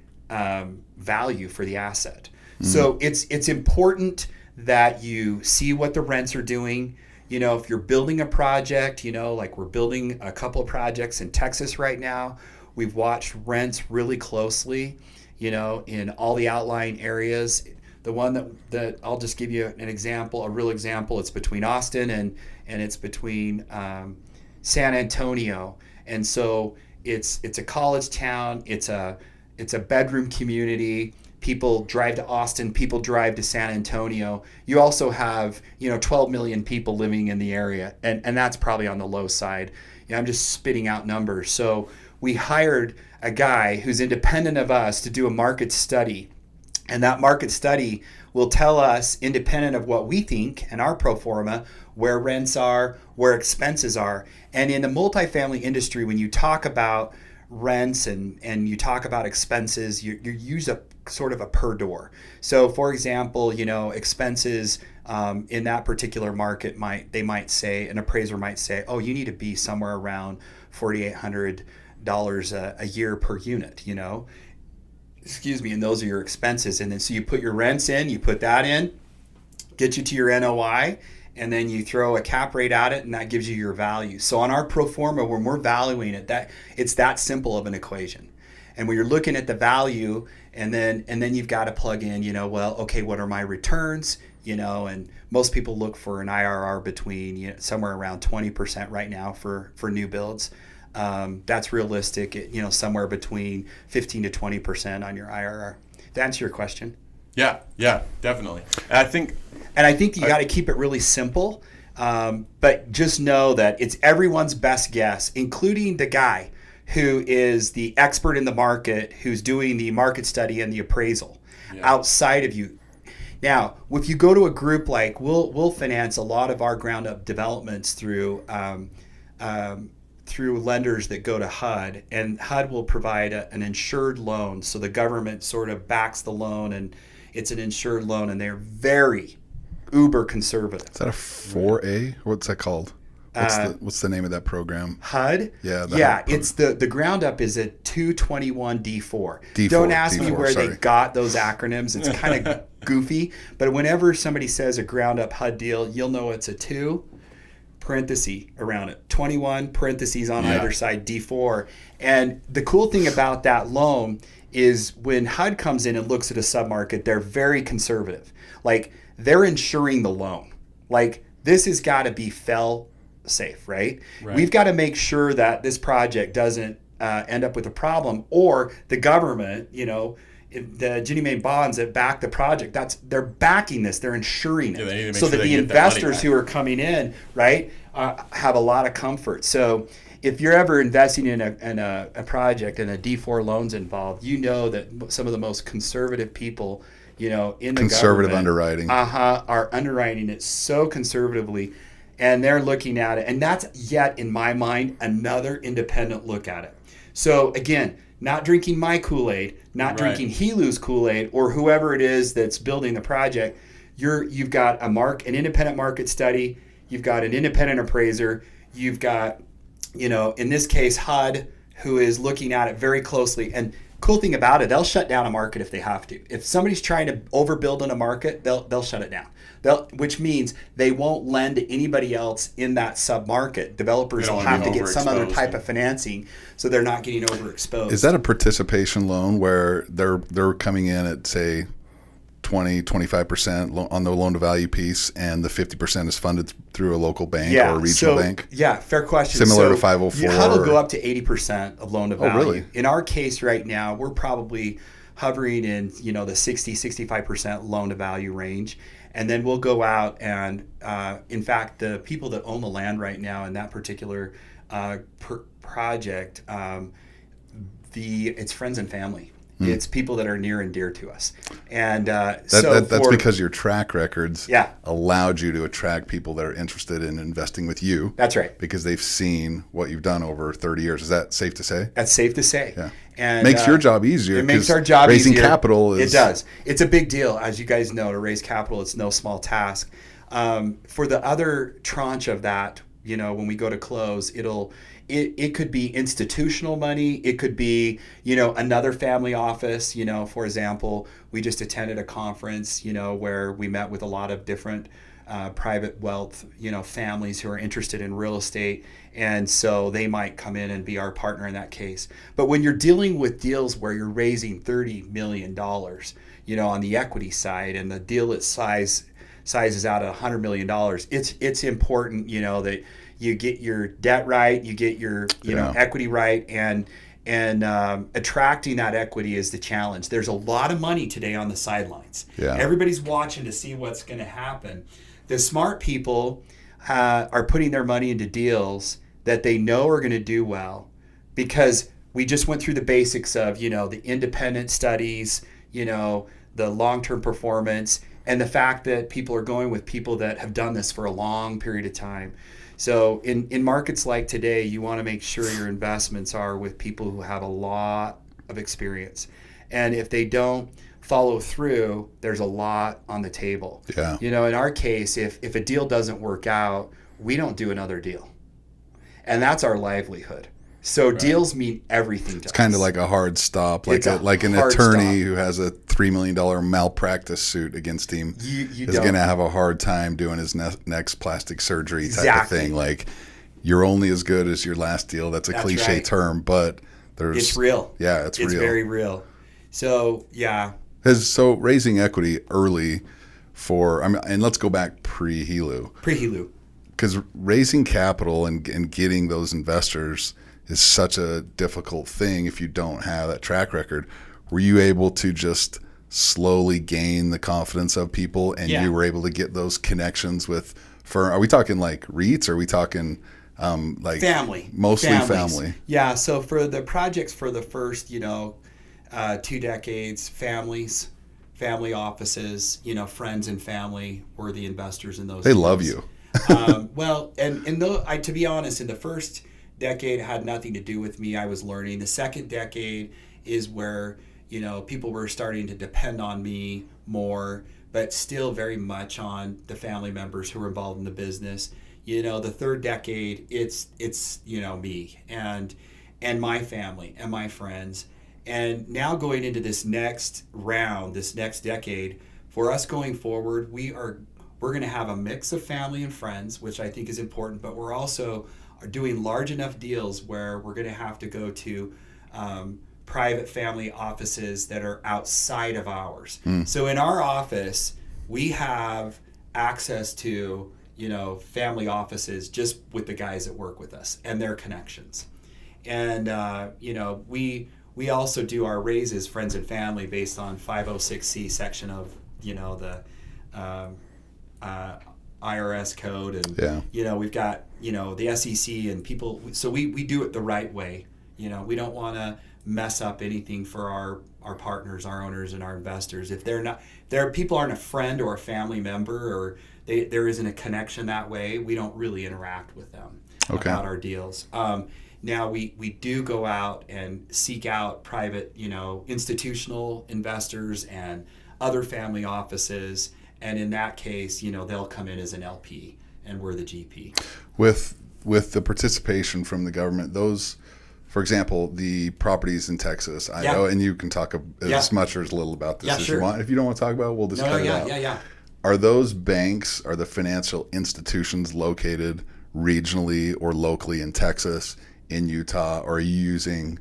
value for the asset. So it's important that you see what the rents are doing. If you're building a project, like we're building a couple of projects in Texas right now, we've watched rents really closely, in all the outlying areas. The one that I'll just give you an example, a real example, it's between Austin and it's between San Antonio. And so it's a college town, it's a bedroom community. People drive to Austin, people drive to San Antonio. You also have, 12 million people living in the area, and that's probably on the low side. I'm just spitting out numbers. So we hired a guy who's independent of us to do a market study. And that market study will tell us, independent of what we think and our pro forma, where rents are, where expenses are. And in the multifamily industry, when you talk about rents and you talk about expenses, you use a sort of a per door. So for example, expenses in that particular market might say, an appraiser might say, oh, you need to be somewhere around $4,800 a year per unit, excuse me, and those are your expenses. And then so you put your rents in, you put that in, get you to your NOI, and then you throw a cap rate at it, and that gives you your value. So on our pro forma, when we're valuing it, it's that simple of an equation. And when you're looking at the value, and then you've got to plug in, well, okay, what are my returns? And most people look for an IRR between somewhere around 20% right now for new builds. That's realistic, somewhere between 15 to 20% on your IRR. To answer your question. Yeah, definitely. And I think you got to keep it really simple, but just know that it's everyone's best guess, including the guy who is the expert in the market, who's doing the market study and the appraisal outside of you. Now, if you go to a group like we'll finance a lot of our ground up developments through lenders that go to HUD, and HUD will provide an insured loan. So the government sort of backs the loan, and it's an insured loan, and they're very uber conservative. Is that a 4A? What's that called? What's the name of that program? HUD? Yeah. Yeah, it's the ground up is a 221D4. Don't ask me where they got those acronyms. It's kind of goofy. But whenever somebody says a ground up HUD deal, you'll know it's a 2 parenthesis around it. 21 parentheses on either side, D4. And the cool thing about that loan is when HUD comes in and looks at a submarket, they're very conservative. Like, they're insuring the loan. Like, this has got to be safe, right? We've got to make sure that this project doesn't end up with a problem, or the government, the Ginnie Mae bonds that back the project, they're backing this, they're insuring it, so that the investors who are coming in, right, have a lot of comfort. So if you're ever investing in a project and a D4 loan's involved, that some of the most conservative people, in the conservative government, underwriting, are underwriting it so conservatively, and they're looking at it, and that's yet, in my mind, another independent look at it. So again, not drinking my Kool-Aid, not drinking Helu's Kool-Aid, or whoever it is that's building the project. You've got an independent market study, you've got an independent appraiser, you've got, in this case, HUD, who is looking at it very closely. And cool thing about it, they'll shut down a market if they have to. If somebody's trying to overbuild in a market, they'll shut it down. Which means they won't lend to anybody else in that sub-market. Developers will have to get some other type of financing, so they're not getting overexposed. Is that a participation loan where they're coming in at, say, 20-25% on the loan to value piece, and the 50% is funded through a local bank or a regional bank? Yeah, fair question. Similar to 504. HUD will go up to 80% of loan to value. Oh, really? In our case right now, we're probably hovering in the 60-65% loan to value range. And then we'll go out and, in fact, the people that own the land right now in that particular project, it's friends and family. It's people that are near and dear to us. And that's because your track records allowed you to attract people that are interested in investing with you. That's right. Because they've seen what you've done over 30 years. Is that safe to say? That's safe to say. Yeah. And makes your job easier. It makes our job easier. Raising easier. capital is... It does. It's a big deal. As you guys know, to raise capital, it's no small task. For the other tranche of that, when we go to close, it could be institutional money. It could be, another family office. For example, we just attended a conference, where we met with a lot of different private wealth, families who are interested in real estate. And so they might come in and be our partner in that case. But when you're dealing with deals where you're raising $30 million, on the equity side, and the deal its sizes out at $100 million, it's important, that you get your debt right, you get your equity right, and attracting that equity is the challenge. There's a lot of money today on the sidelines. Yeah. Everybody's watching to see what's going to happen. The smart people are putting their money into deals that they know are going to do well, because we just went through the basics of the independent studies, the long-term performance, and the fact that people are going with people that have done this for a long period of time. So in markets like today, you want to make sure your investments are with people who have a lot of experience. And if they don't follow through, there's a lot on the table. Yeah. In our case, if a deal doesn't work out, we don't do another deal. And that's our livelihood. So deals mean everything to us. It's kind of like a hard stop, like an hard attorney stop. who has a $3 million malpractice suit against him You is going to have a hard time doing his next plastic surgery type Exactly. of thing. Like, you're only as good as your last deal. That's a cliche right. term, but It's real. Yeah, it's real. It's very real. So, yeah. So raising equity early and let's go back pre-Helu. Pre-Helu. Because raising capital and getting those investors is such a difficult thing if you don't have that track record. Were you able to just slowly gain the confidence of people, and you were able to get those connections with firm? Are we talking like REITs? Or are we talking like family? Mostly family. Yeah. So for the projects for the first, 2 decades, family offices, friends and family were the investors in those. They love you. Well, and though to be honest, in the first decade, it had nothing to do with me. I was learning. The second decade is where people were starting to depend on me more, but still very much on the family members who were involved in the business. The third decade, it's me and my family and my friends. And now going into this next round, this next decade, for us going forward, we're going to have a mix of family and friends, which I think is important, but we're also doing large enough deals where we're going to have to go to private family offices that are outside of ours. So in our office, we have access to, family offices just with the guys that work with us and their connections. And, we also do our raises, friends and family, based on 506C section of, the IRS code. And, we've got, the SEC and people. So we do it the right way. We don't want to mess up anything for our partners, our owners, and our investors. If people aren't a friend or a family member, or there isn't a connection that way, we don't really interact with them about our deals. Now we do go out and seek out private, institutional investors and other family offices, and in that case, they'll come in as an LP, and we're the GP. With the participation from the government, those, for example, the properties in Texas, I know, and you can talk as much or as little about this as you want. If you don't want to talk about it, we'll just cut it out. Yeah. Are those banks, are the financial institutions located regionally or locally in Texas, in Utah, or are you using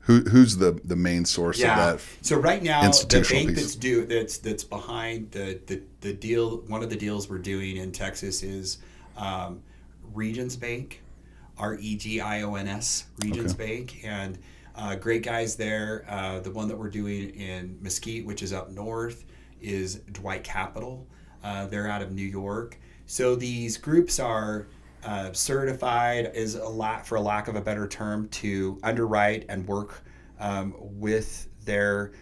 who's the main source of that? So right now, the bank that's behind the deal, one of the deals we're doing in Texas is Regions Bank, REGIONS, Regions Bank, and great guys there. The one that we're doing in Mesquite, which is up north, is Dwight Capital. They're out of New York. So these groups are certified, for a lack of a better term, to underwrite and work with their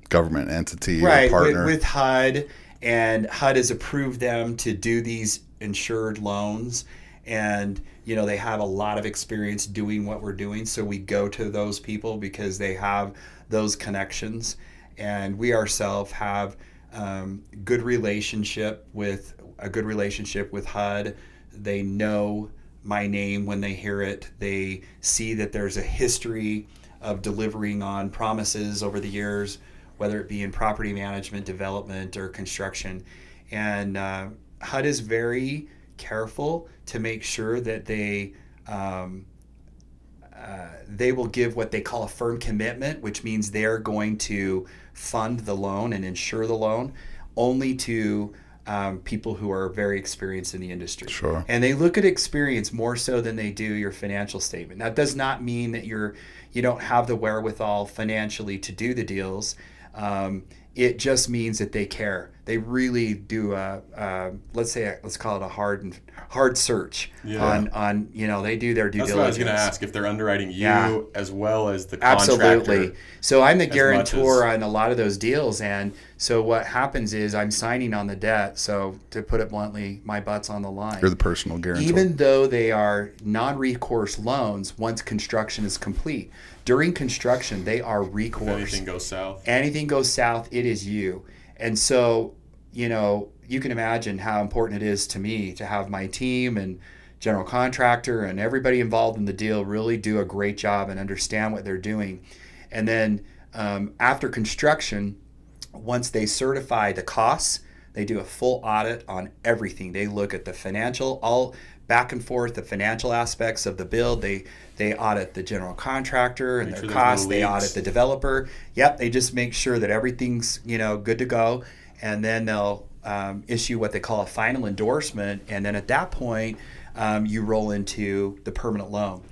government entity, or partner. With HUD, and HUD has approved them to do these insured loans, and they have a lot of experience doing what we're doing, so we go to those people because they have those connections, and we ourselves have a good relationship with HUD. They know my name when they hear it. They see that there's a history of delivering on promises over the years, whether it be in property management, development, or construction. And HUD is very careful to make sure that they will give what they call a firm commitment, which means they're going to fund the loan and insure the loan only to people who are very experienced in the industry. Sure. And they look at experience more so than they do your financial statement. That does not mean that you don't have the wherewithal financially to do the deals. It just means that they care. They really do let's call it a hard search on they do their due diligence. That's what I was going to ask, if they're underwriting as well as the contractor. Absolutely. So I'm the guarantor on a lot of those deals, and So what happens is I'm signing on the debt. So to put it bluntly, my butt's on the line. You're the personal guarantor. Even though they are non-recourse loans, once construction is complete. During construction, they are recourse. If anything goes south. Anything goes south, it is you. And so, you know, you can imagine how important it is to me to have my team and general contractor and everybody involved in the deal really do a great job and understand what they're doing. And then after construction, once they certify the costs, they do a full audit on everything. They look at the financial, all back and forth, the financial aspects of the build. They audit the general contractor and their costs. They audit the developer. Yep, they just make sure that everything's, you know, good to go. And then they'll issue what they call a final endorsement. And then at that point, you roll into the permanent loan.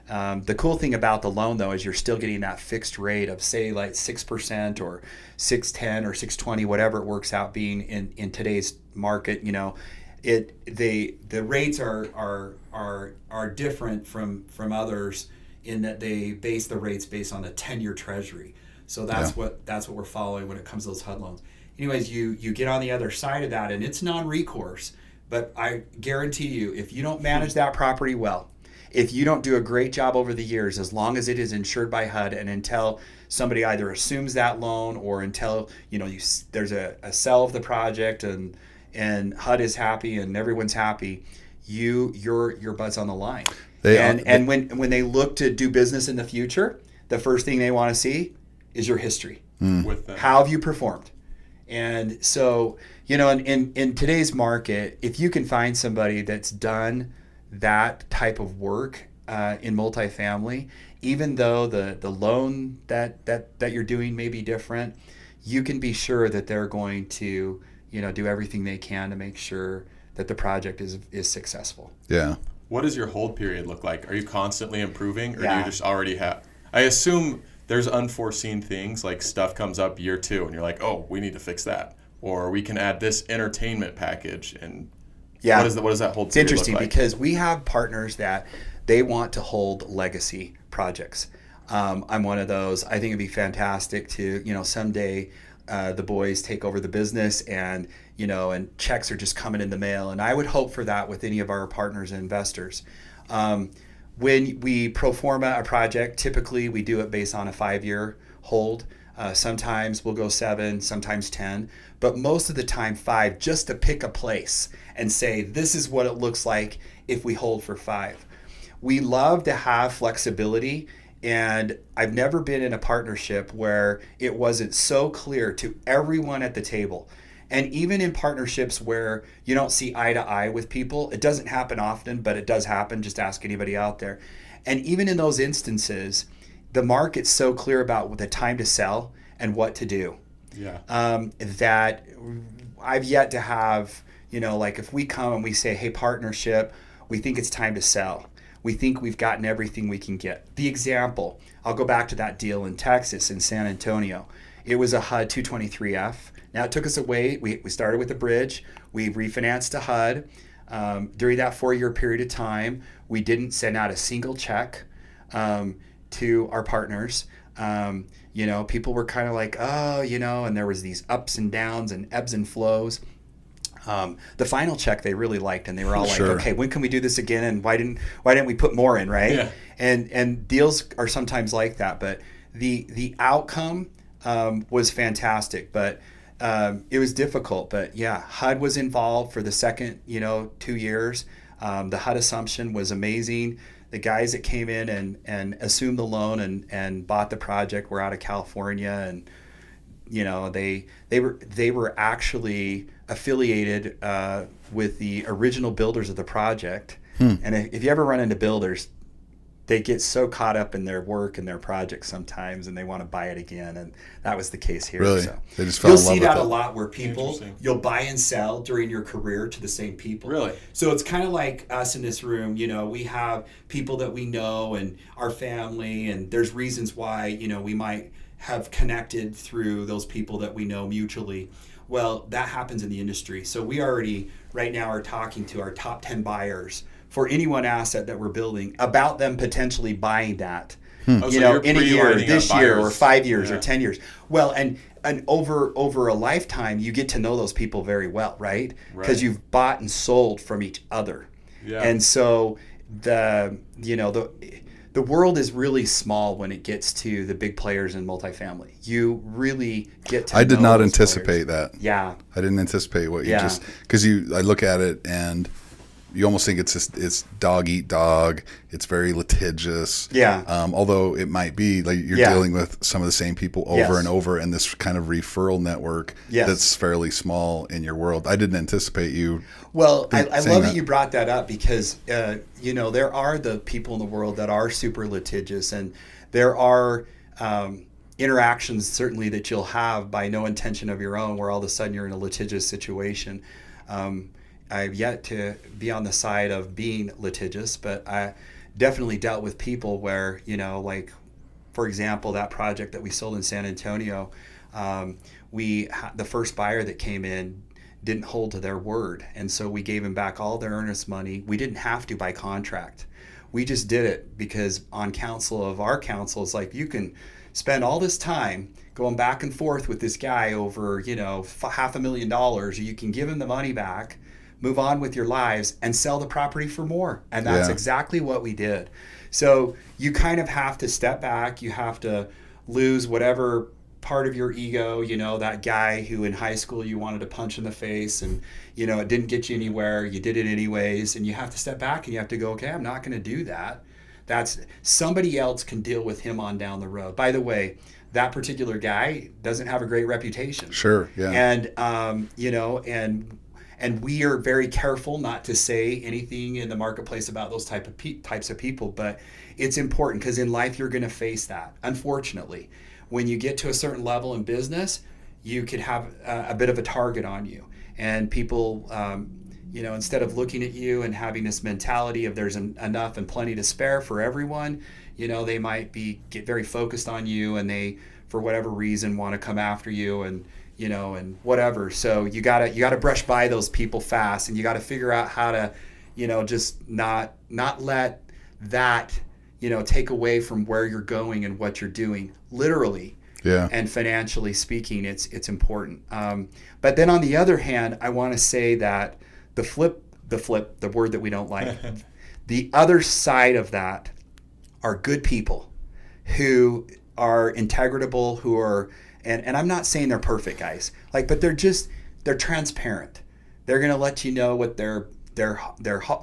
The cool thing about the loan, though, is you're still getting that fixed rate of, say, like 6% or 6.10 or 6.20, whatever it works out being in today's market. You know, the rates are different from others in that they base the rates based on the 10-year Treasury. So that's what we're following when it comes to those HUD loans. Anyways, you get on the other side of that, and it's non-recourse. But I guarantee you, if you don't manage that property well, if you don't do a great job over the years, as long as it is insured by HUD and until somebody either assumes that loan or until, you know, there's a sell of the project and HUD is happy and everyone's happy, your butt's on the line. And when they look to do business in the future, the first thing they want to see is your history. With them. How have you performed? And so, you know, in today's market, if you can find somebody that's done that type of work in multifamily, even though the loan that you're doing may be different, you can be sure that they're going to, you know, do everything they can to make sure that the project is successful. Yeah. What does your hold period look like? Are you constantly improving, or do Yeah. you just already have? I assume there's unforeseen things, like stuff comes up year 2 and you're like, oh, we need to fix that, or we can add this entertainment package. And Yeah. what does that hold It's period interesting look like? because we have partners that they want to hold legacy projects. I'm one of those. I think it'd be fantastic to, you know, someday the boys take over the business and, you know, and checks are just coming in the mail. And I would hope for that with any of our partners and investors. When we pro forma a project, typically we do it based on a 5-year hold. Sometimes we'll go 7, sometimes 10, but most of the time 5, just to pick a place and say, this is what it looks like if we hold for 5. We love to have flexibility, and I've never been in a partnership where it wasn't so clear to everyone at the table. And even in partnerships where you don't see eye to eye with people, it doesn't happen often, but it does happen. Just ask anybody out there. And even in those instances, the market's so clear about the time to sell and what to do. Yeah. That I've yet to have, you know, like if we come and we say, hey, partnership, we think it's time to sell. We think we've gotten everything we can get. The example, I'll go back to that deal in Texas, in San Antonio. It was a HUD 223F. Now it took us away. We started with a bridge. We refinanced to HUD. During that 4-year period of time, we didn't send out a single check to our partners. You know, people were kind of like, oh, you know, and there was these ups and downs and ebbs and flows. The final check they really liked, and they were all like, okay, when can we do this again? And why didn't we put more in, right? Yeah. And deals are sometimes like that, but the outcome was fantastic, but it was difficult. But yeah, HUD was involved for the second, 2 years. The HUD assumption was amazing. The guys that came in and assumed the loan and bought the project were out of California, and they were actually affiliated with the original builders of the project. And if you ever run into builders, they get so caught up in their work and their projects sometimes, and they want to buy it again. And that was the case here. Really? So They just fell in you'll love see with that it. a lot where you'll buy and sell during your career to the same people. Really? So it's kind of like us in this room. We have people that we know and our family, and there's reasons why, we might have connected through those people that we know mutually. Well, that happens in the industry. So we already right now are talking to our top 10 buyers for any one asset that we're building about them potentially buying that. Oh, you so know, you're in a year, pre-lining this up year, or buyers. 5 years, or Yeah. 10 years. Well, and over a lifetime, you get to know those people very well, right? Because Right. you've bought and sold from each other. Yeah. And so the world is really small when it gets to the big players in multifamily. You really get to I did know not those anticipate players. that. Yeah. I didn't anticipate what you Yeah. just, because I look at it and you almost think it's dog eat dog. It's very litigious. Yeah. Although it might be like you're Yeah. dealing with some of the same people over Yes. and over in this kind of referral network Yes. that's fairly small in your world. I didn't anticipate you. Well, I saying love that. that you brought that up because, there are the people in the world that are super litigious, and there are interactions certainly that you'll have by no intention of your own where all of a sudden you're in a litigious situation. I've yet to be on the side of being litigious, but I definitely dealt with people where, like, for example, that project that we sold in San Antonio, the first buyer that came in didn't hold to their word. And so we gave them back all their earnest money. We didn't have to by contract. We just did it because on counsel of our counsel, it's like, you can spend all this time going back and forth with this guy over, $500,000, or you can give him the money back, move on with your lives, and sell the property for more. And that's Yeah. exactly what we did. So you kind of have to step back. You have to lose whatever part of your ego, that guy who in high school you wanted to punch in the face and, it didn't get you anywhere. You did it anyways. And you have to step back and you have to go, okay, I'm not going to do that. That's somebody else can deal with him on down the road. By the way, that particular guy doesn't have a great reputation. Sure. Yeah. And, and we are very careful not to say anything in the marketplace about those types of people, but it's important because in life you're going to face that. Unfortunately, when you get to a certain level in business, you could have a bit of a target on you, and people, instead of looking at you and having this mentality of there's enough and plenty to spare for everyone, they might get very focused on you, and they, for whatever reason, want to come after you and whatever. So you gotta brush by those people fast, and you gotta figure out how to, just not let that, take away from where you're going and what you're doing, literally. Yeah. And financially speaking, it's important. But then on the other hand, I want to say that the word that we don't like, the other side of that are good people who are integritable, who are, and I'm not saying they're perfect, guys, but they're transparent. They're going to let you know what their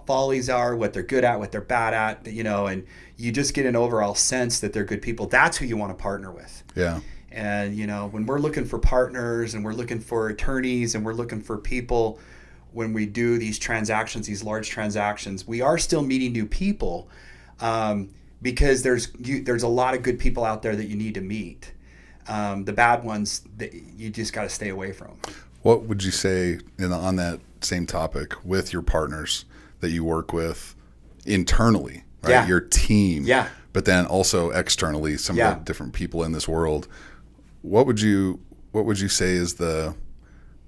follies are, what they're good at, what they're bad at, and you just get an overall sense that they're good people. That's who you want to partner with. Yeah. And, when we're looking for partners and we're looking for attorneys and we're looking for people, when we do these transactions, these large transactions, we are still meeting new people because there's a lot of good people out there that you need to meet. The bad ones that you just got to stay away from. What would you say on that same topic with your partners that you work with internally, right? Yeah. Your team, Yeah. but then also externally, some Yeah. of the different people in this world. What would you say is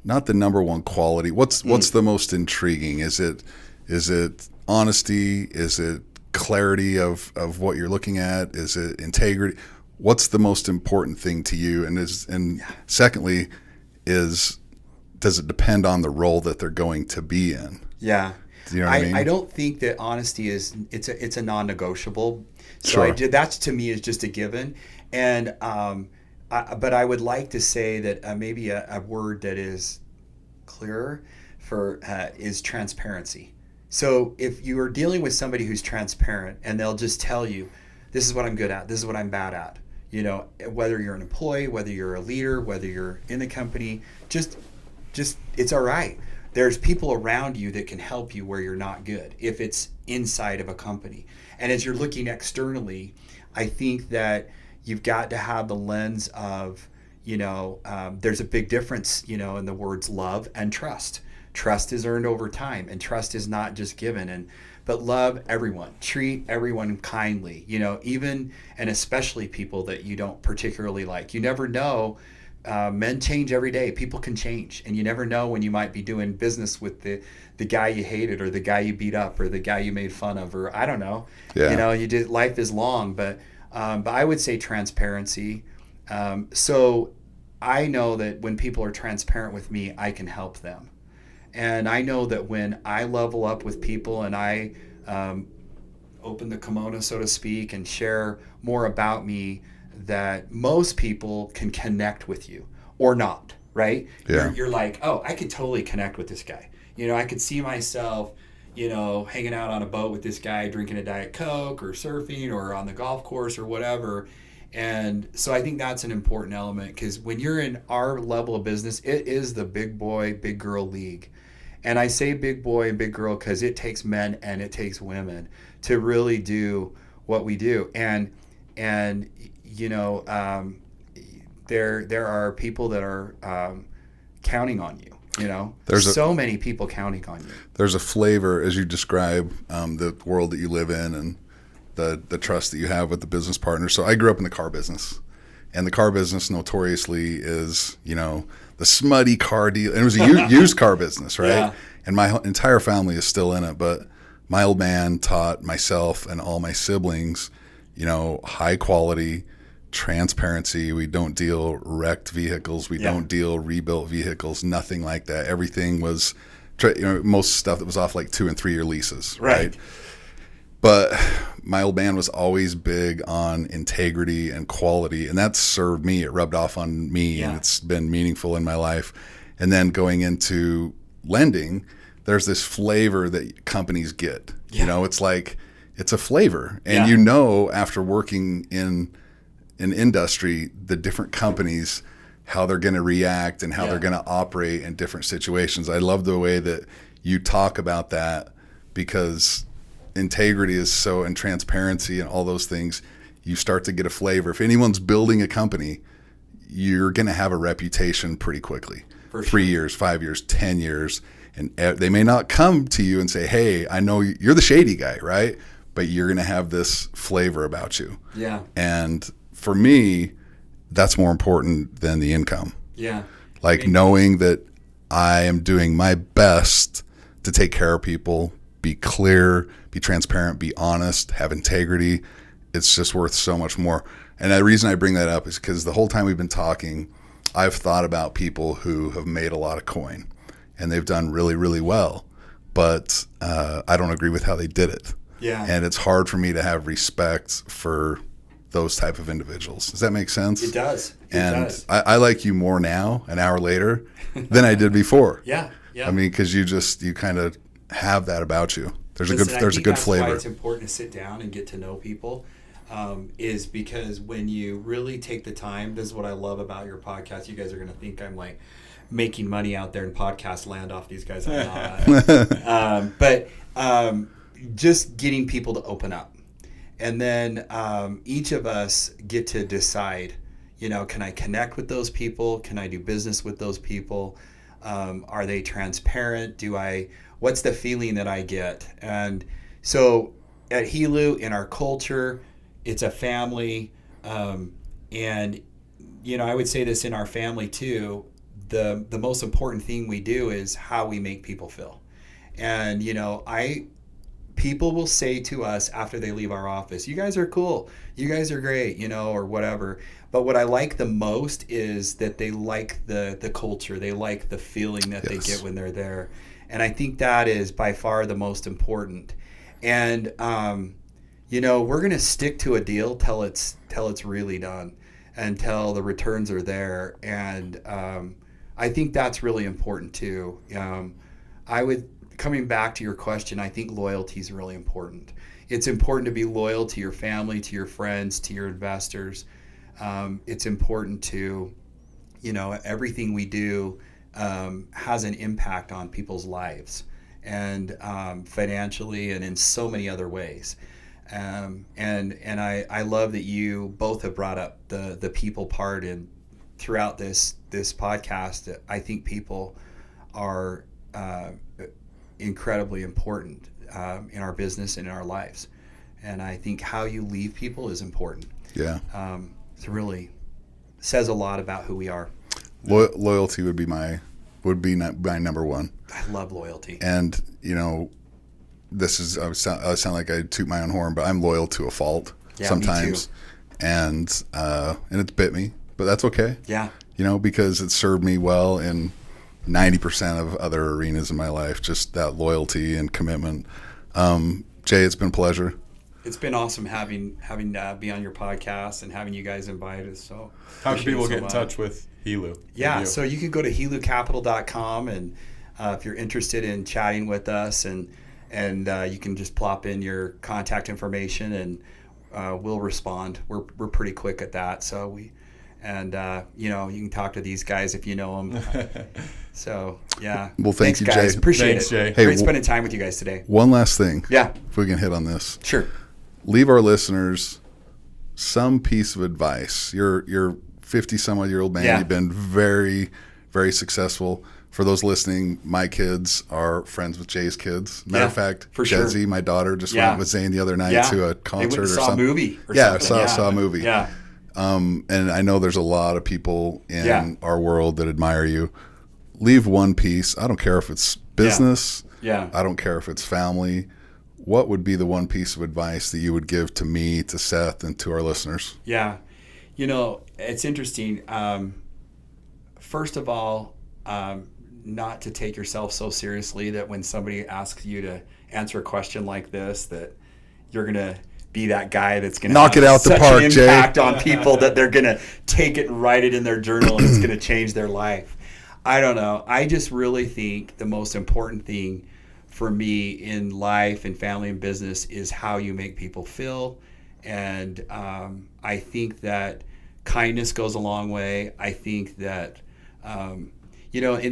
not the number one quality? What's the most intriguing? Is it honesty? Is it clarity of what you're looking at? Is it integrity? What's the most important thing to you? And secondly, does it depend on the role that they're going to be in? Yeah. Do you know what I mean? I don't think that honesty it's a non-negotiable. So Sure. that to me is just a given. And but I would like to say that maybe a word that is clearer is transparency. So if you are dealing with somebody who's transparent and they'll just tell you, this is what I'm good at, this is what I'm bad at, whether you're an employee, whether you're a leader, whether you're in the company, just it's all right. There's people around you that can help you where you're not good if it's inside of a company. And as you're looking externally, I think that you've got to have the lens of, there's a big difference, in the words love and trust. Trust is earned over time, and trust is not just given. But love everyone, treat everyone kindly, even and especially people that you don't particularly like. You never know. Men change every day. People can change, and you never know when you might be doing business with the guy you hated, or the guy you beat up, or the guy you made fun of, or I don't know. Yeah. Life is long, but But I would say transparency. So I know that when people are transparent with me, I can help them. And I know that when I level up with people and I open the kimono, so to speak, and share more about me, that most people can connect with you or not, right? Yeah. You're like, oh, I could totally connect with this guy. I could see myself, hanging out on a boat with this guy, drinking a Diet Coke or surfing or on the golf course or whatever. And so I think that's an important element, because when you're in our level of business, it is the big boy, big girl league. And I say big boy and big girl because it takes men and it takes women to really do what we do. And there are people that are counting on you. There's so many people counting on you. There's a flavor, as you describe the world that you live in and the trust that you have with the business partner. So I grew up in the car business, and the car business notoriously is, the smutty car deal. And it was a used car business, right? Yeah. And my entire family is still in it. But my old man taught myself and all my siblings, high quality transparency. We don't deal wrecked vehicles. We don't deal rebuilt vehicles, nothing like that. Everything was, most stuff that was off like 2 and 3 year leases, right? But my old man was always big on integrity and quality, and that served me. It rubbed off on me, and it's been meaningful in my life. And then going into lending, there's this flavor that companies get. It's like, it's a flavor. And after working in an industry, the different companies, how they're going to react and how they're going to operate in different situations. I love the way that you talk about that, because integrity is so, and transparency and all those things, you start to get a flavor. If anyone's building a company, you're going to have a reputation pretty quickly. For 3 years, 5 years, 10 years. And they may not come to you and say, hey, I know you're the shady guy, right? But you're going to have this flavor about you. Yeah. And for me, that's more important than the income. Yeah. Like knowing that I am doing my best to take care of people, be clear, be transparent, be honest, have integrity. It's just worth so much more. And the reason I bring that up is because the whole time we've been talking, I've thought about people who have made a lot of coin and they've done really, really well. But I don't agree with how they did it. Yeah. And it's hard for me to have respect for those type of individuals. Does that make sense? It does. I like you more now, an hour later, than I did before. Yeah. I mean, because you kind of have that about you. There's a good that's flavor. Why it's important to sit down and get to know people, is because when you really take the time, this is what I love about your podcast. You guys are going to think I'm like making money out there in podcast land off these guys. I'm not. But just getting people to open up. And then each of us get to decide, can I connect with those people? Can I do business with those people? Are they transparent? What's the feeling that I get? And so at Helu, in our culture, it's a family. And, I would say this in our family too, the most important thing we do is how we make people feel. And, people will say to us after they leave our office, you guys are cool, you guys are great, or whatever. But what I like the most is that they like the culture. They like the feeling that they get when they're there. And I think that is by far the most important. And, we're going to stick to a deal till it's really done, until the returns are there. And I think that's really important too. Coming back to your question, I think loyalty is really important. It's important to be loyal to your family, to your friends, to your investors. It's important to, everything we do has an impact on people's lives, and financially and in so many other ways. And I love that you both have brought up the people part, and throughout this podcast, I think people are incredibly important in our business and in our lives. And I think how you leave people is important. Yeah. It really says a lot about who we are. Loyalty would be my number one. I love loyalty. And, I sound like I toot my own horn, but I'm loyal to a fault sometimes. and it's bit me, but that's okay. Yeah. Because it served me well in 90% of other arenas in my life, just that loyalty and commitment. Jay, it's been a pleasure. It's been awesome having be on your podcast and having you guys invite us. So how can people get in touch with Helu? Yeah, so you can go to helucapital.com, and if you're interested in chatting with us, and you can just plop in your contact information, and we'll respond. We're pretty quick at that. So you can talk to these guys if you know them. So yeah. Well, thanks you, guys. Jay. Appreciate Thanks, it. Jay. Hey, Great spending time with you guys today. One last thing. Yeah. If we can hit on this. Sure. Leave our listeners some piece of advice. You're 50 some odd year old man. Yeah. You've been very, very successful. For those listening, my kids are friends with Jay's kids. Matter of fact, for sure. Desi, my daughter, just went with Zane the other night to a concert they or saw something. A movie or something. Saw a movie. Yeah. And I know there's a lot of people in our world that admire you. Leave one piece. I don't care if it's business. Yeah. I don't care if it's family. What would be the one piece of advice that you would give to me, to Seth, and to our listeners? Yeah. It's interesting. First of all, not to take yourself so seriously that when somebody asks you to answer a question like this, that you're going to be that guy that's going to knock it out the such park, an Jay. impact on people that they're going to take it and write it in their journal and it's going to change their life. I don't know. I just really think the most important thing for me in life and family and business is how you make people feel. And I think that kindness goes a long way. I think that, in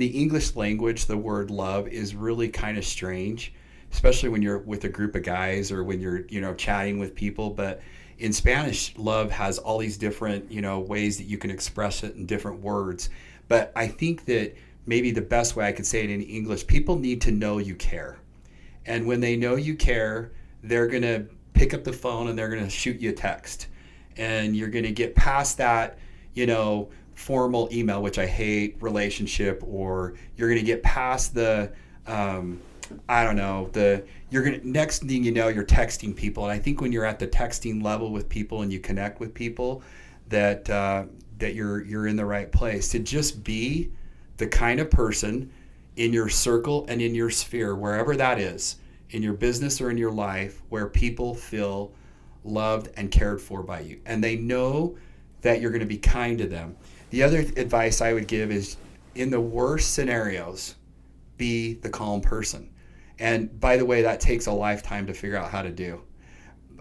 the English language, the word love is really kind of strange, especially when you're with a group of guys or when you're, chatting with people. But in Spanish, love has all these different, ways that you can express it in different words. But I think that maybe the best way I could say it in English, people need to know you care. And when they know you care, they're going to pick up the phone and they're going to shoot you a text. And you're going to get past that, formal email, which I hate, relationship, or you're going to get past the, next thing you know, you're texting people. And I think when you're at the texting level with people and you connect with people, that you're in the right place to just be the kind of person in your circle and in your sphere, wherever that is, in your business or in your life, where people feel loved and cared for by you. And they know that you're going to be kind to them. The other advice I would give is, in the worst scenarios, be the calm person. And by the way, that takes a lifetime to figure out how to do.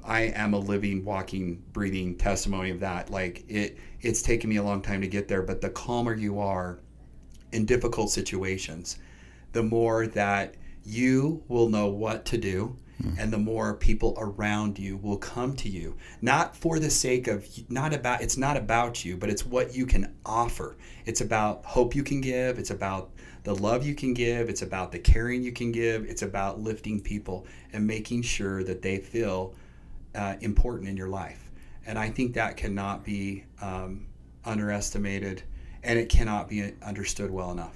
I am a living, walking, breathing testimony of that. Like it's taken me a long time to get there, but the calmer you are in difficult situations, the more that you will know what to do, and the more people around you will come to you. Not for the sake of, it's not about you, but it's what you can offer. It's about hope you can give. It's about the love you can give. It's about the caring you can give. It's about lifting people and making sure that they feel important in your life. And I think that cannot be underestimated, and it cannot be understood well enough.